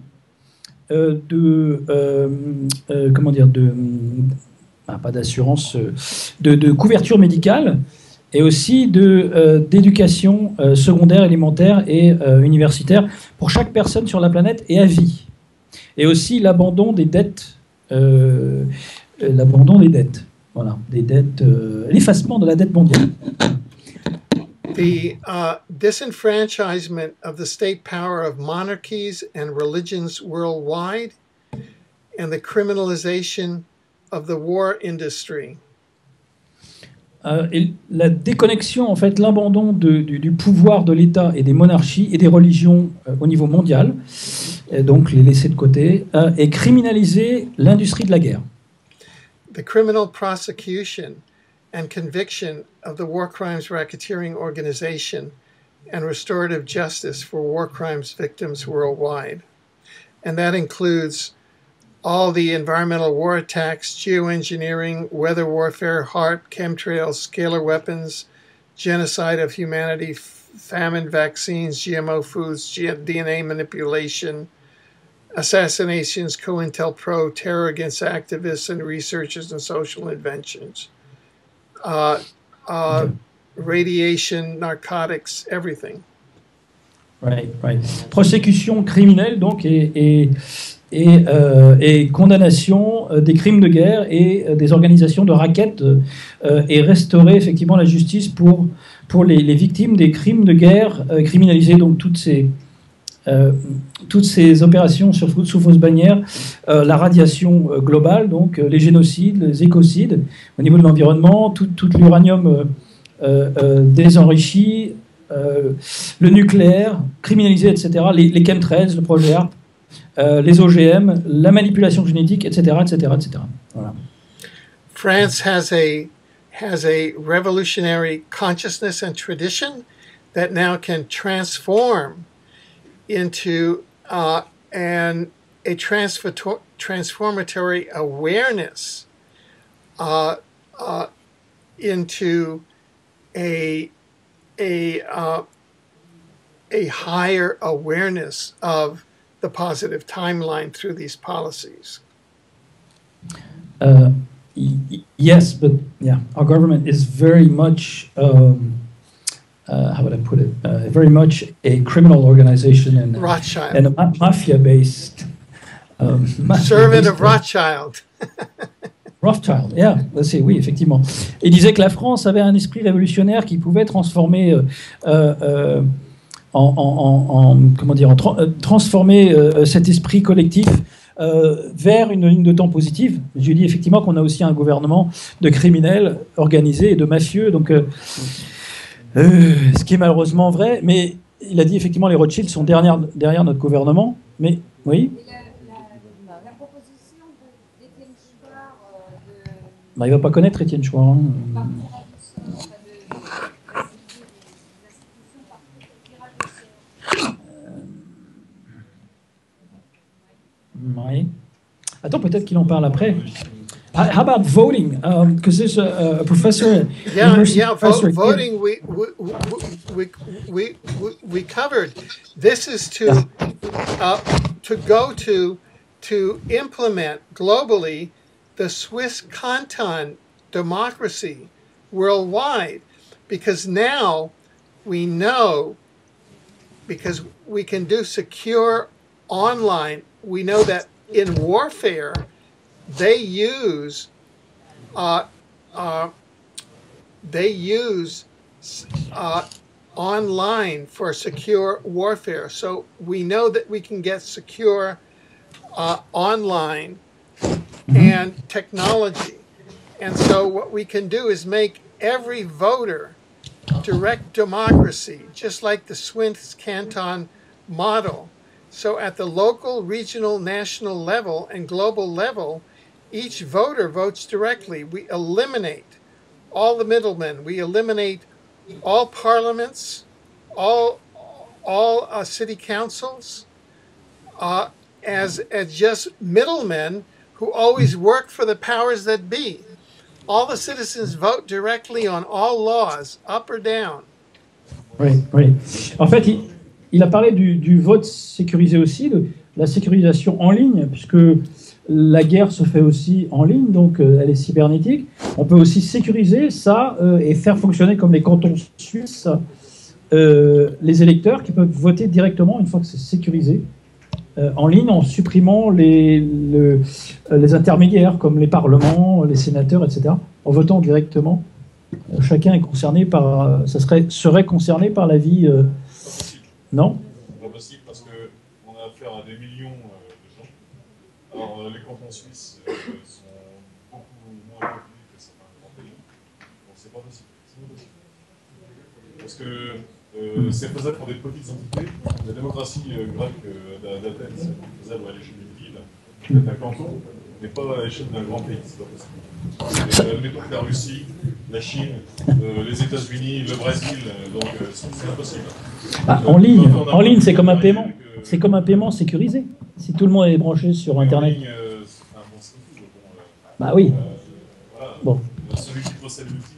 Speaker 1: pas d'assurance, de couverture médicale et aussi d'éducation secondaire, élémentaire et universitaire pour chaque personne sur la planète et à vie. Et aussi l'abandon des dettes, voilà, des dettes, l'effacement de la dette mondiale.
Speaker 2: The disenfranchisement of the state power of monarchies and religions worldwide, and the criminalization of the war industry.
Speaker 1: Et la déconnexion, en fait, l'abandon du pouvoir de l'État et des monarchies et des religions au niveau mondial, et donc les laisser de côté, et criminaliser l'industrie de la guerre.
Speaker 2: The criminal prosecution and conviction of the War Crimes Racketeering Organization and restorative justice for war crimes victims worldwide. And that includes all the environmental war attacks, geoengineering, weather warfare, HAARP, chemtrails, scalar weapons, genocide of humanity, famine, vaccines, GMO foods, DNA manipulation, assassinations, COINTELPRO, terror against activists and researchers and social inventions, radiation, narcotics, everything.
Speaker 1: Right. Prosécution criminelle, donc, et condamnation des crimes de guerre et des organisations de raquettes et restaurer effectivement la justice pour les victimes des crimes de guerre, criminaliser donc toutes ces opérations sous fausse bannière, la radiation globale, donc les génocides, les écocides au niveau de l'environnement, tout l'uranium désenrichi, le nucléaire, criminaliser, etc., les chemtrails, le projet HAARP, les OGM, la manipulation génétique, etc., etc., etc. Voilà.
Speaker 2: France has a revolutionary consciousness and tradition that now can transform into a transformatory awareness into a higher awareness of the positive timeline through these policies.
Speaker 1: Yes, but yeah, our government is very much, how would I put it, very much a criminal organization and
Speaker 2: Rothschild.
Speaker 1: And a mafia-based.
Speaker 2: Servant of Rothschild.
Speaker 1: Rothschild, yeah, c'est, oui, effectivement. Il disait que la France avait un esprit révolutionnaire qui pouvait transformer transformer cet esprit collectif vers une ligne de temps positive. Je dis effectivement qu'on a aussi un gouvernement de criminels organisés et de mafieux, donc ce qui est malheureusement vrai, mais il a dit effectivement les Rothschild sont derrière notre gouvernement, mais oui.
Speaker 5: La proposition d'Étienne Chouard
Speaker 1: Il ne va pas connaître Étienne Chouard. Oui. Attends, peut-être qu'il en parle après. How about voting? Because there's a professor.
Speaker 2: Voting. We covered. This is to go to implement globally the Swiss canton democracy worldwide, because now we know, because we can do secure online. We know that in warfare, they use online for secure warfare. So we know that we can get secure online and technology. And so what we can do is make every voter direct democracy, just like the Swiss canton model. So at the local, regional, national level, and global level, each voter votes directly. We eliminate all the middlemen. We eliminate all parliaments, all city councils, as just middlemen who always work for the powers that be. All the citizens vote directly on all laws, up or down.
Speaker 1: Oui. En fait, il a parlé du vote sécurisé aussi, de la sécurisation en ligne, puisque la guerre se fait aussi en ligne, donc elle est cybernétique. On peut aussi sécuriser ça et faire fonctionner comme les cantons suisses les électeurs qui peuvent voter directement une fois que c'est sécurisé en ligne en supprimant les intermédiaires comme les parlements, les sénateurs, etc. En votant directement, chacun est concerné par, serait concerné par la vie. Non ?
Speaker 3: C'est pas possible parce qu'on a affaire à des millions de gens. Alors les cantons suisses sont beaucoup moins peuplés que certains grands pays. Donc c'est pas possible. Parce que c'est faisable pour des petites entités. La démocratie grecque d'Athènes, c'est faisable à l'échelle d'une ville, d'un canton, mais pas à l'échelle d'un grand pays. C'est pas possible. Admettons que la Russie, la Chine, les États-Unis, le Brésil, donc c'est impossible.
Speaker 1: En ligne, c'est comme un paiement. C'est comme un paiement sécurisé. Si tout le monde est branché sur Internet.
Speaker 3: Ligne,
Speaker 1: bah oui.
Speaker 3: Voilà.
Speaker 1: Bon.
Speaker 3: Celui qui possède l'outil.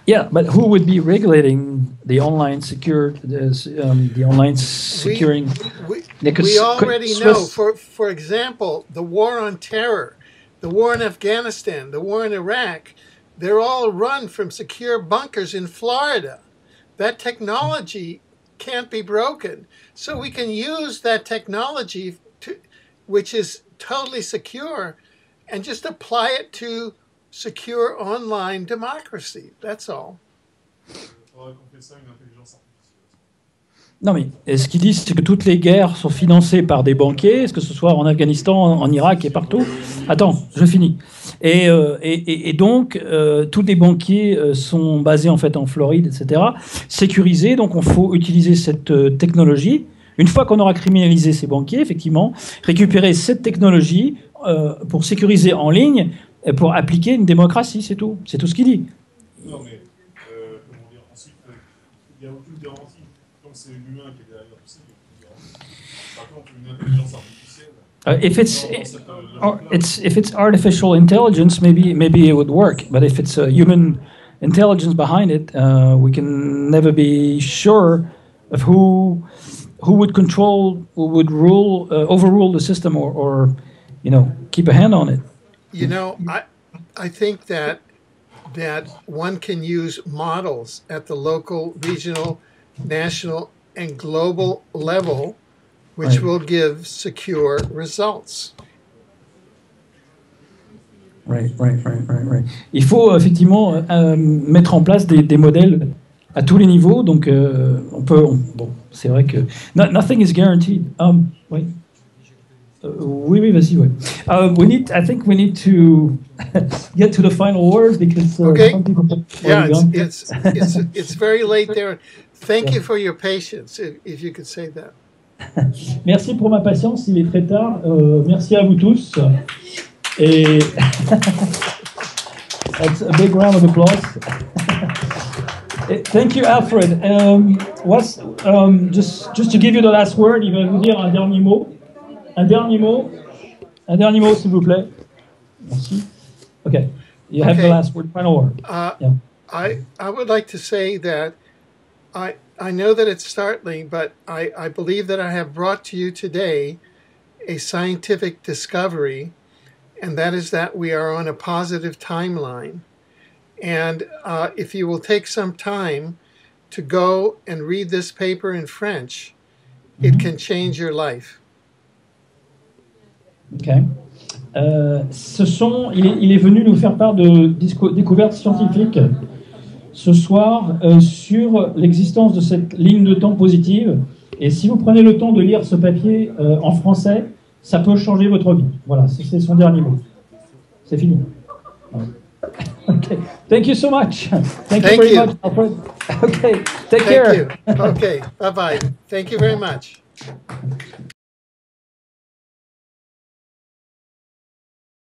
Speaker 1: Yeah, but who would be regulating the online securing?
Speaker 2: We already know. For example, the war on terror, the war in Afghanistan, the war in Iraq, they're all run from secure bunkers in Florida. That technology can't be broken. So we can use that technology, which is totally secure, and just apply it to secure online democracy. That's all.
Speaker 1: Non mais ce qu'ils disent, c'est que toutes les guerres sont financées par des banquiers, que ce soit en Afghanistan, en Irak et partout. Attends, je finis. Et donc, tous les banquiers sont basés en fait en Floride, etc., sécurisés. Donc, il faut utiliser cette technologie. Une fois qu'on aura criminalisé ces banquiers, effectivement, récupérer cette technologie pour sécuriser en ligne, pour appliquer une démocratie, c'est tout. C'est tout ce qu'il dit.
Speaker 3: Non, mais comment dire, ensuite, il n'y a aucune garantie. Comme c'est l'humain qui est derrière tout ça, il n'y a aucune garantie. Par contre, une intelligence artificielle.
Speaker 1: If it's artificial intelligence, maybe it would work. But if it's a human intelligence behind it, we can never be sure of who would control, who would rule, overrule the system, or keep a hand on it.
Speaker 2: You know, I think that one can use models at the local, regional, national, and global level, which will give secure results.
Speaker 1: Right. Il faut effectivement mettre en place des modèles à tous les niveaux. Donc, bon, c'est vrai que nothing is guaranteed. Wait. Oui, vas-y, ouais. I think we need to get to the final word because some people
Speaker 2: yeah, it's very late there. Thank you for your patience, if you could say that.
Speaker 1: Merci pour ma patience, il est très tard. Merci à vous tous. Et that's a big round of applause. Thank you, Alfred. Just to give you the last word, il va vous dire un dernier mot. Un dernier mot, s'il vous plaît. Merci. Okay, you have the last word, final word.
Speaker 2: Yeah. I would like to say that I know that it's startling, but I believe that I have brought to you today a scientific discovery, and that is that we are on a positive timeline. And if you will take some time to go and read this paper in French, it can change your life.
Speaker 1: Ok. Il est venu nous faire part de découvertes scientifiques ce soir sur l'existence de cette ligne de temps positive. Et si vous prenez le temps de lire ce papier en français, ça peut changer votre vie. Voilà, c'est son dernier mot. C'est fini. Okay. Thank you so much. Thank you very much, Alfred. Okay. Take care.
Speaker 2: Okay. Bye-bye. Thank you very much.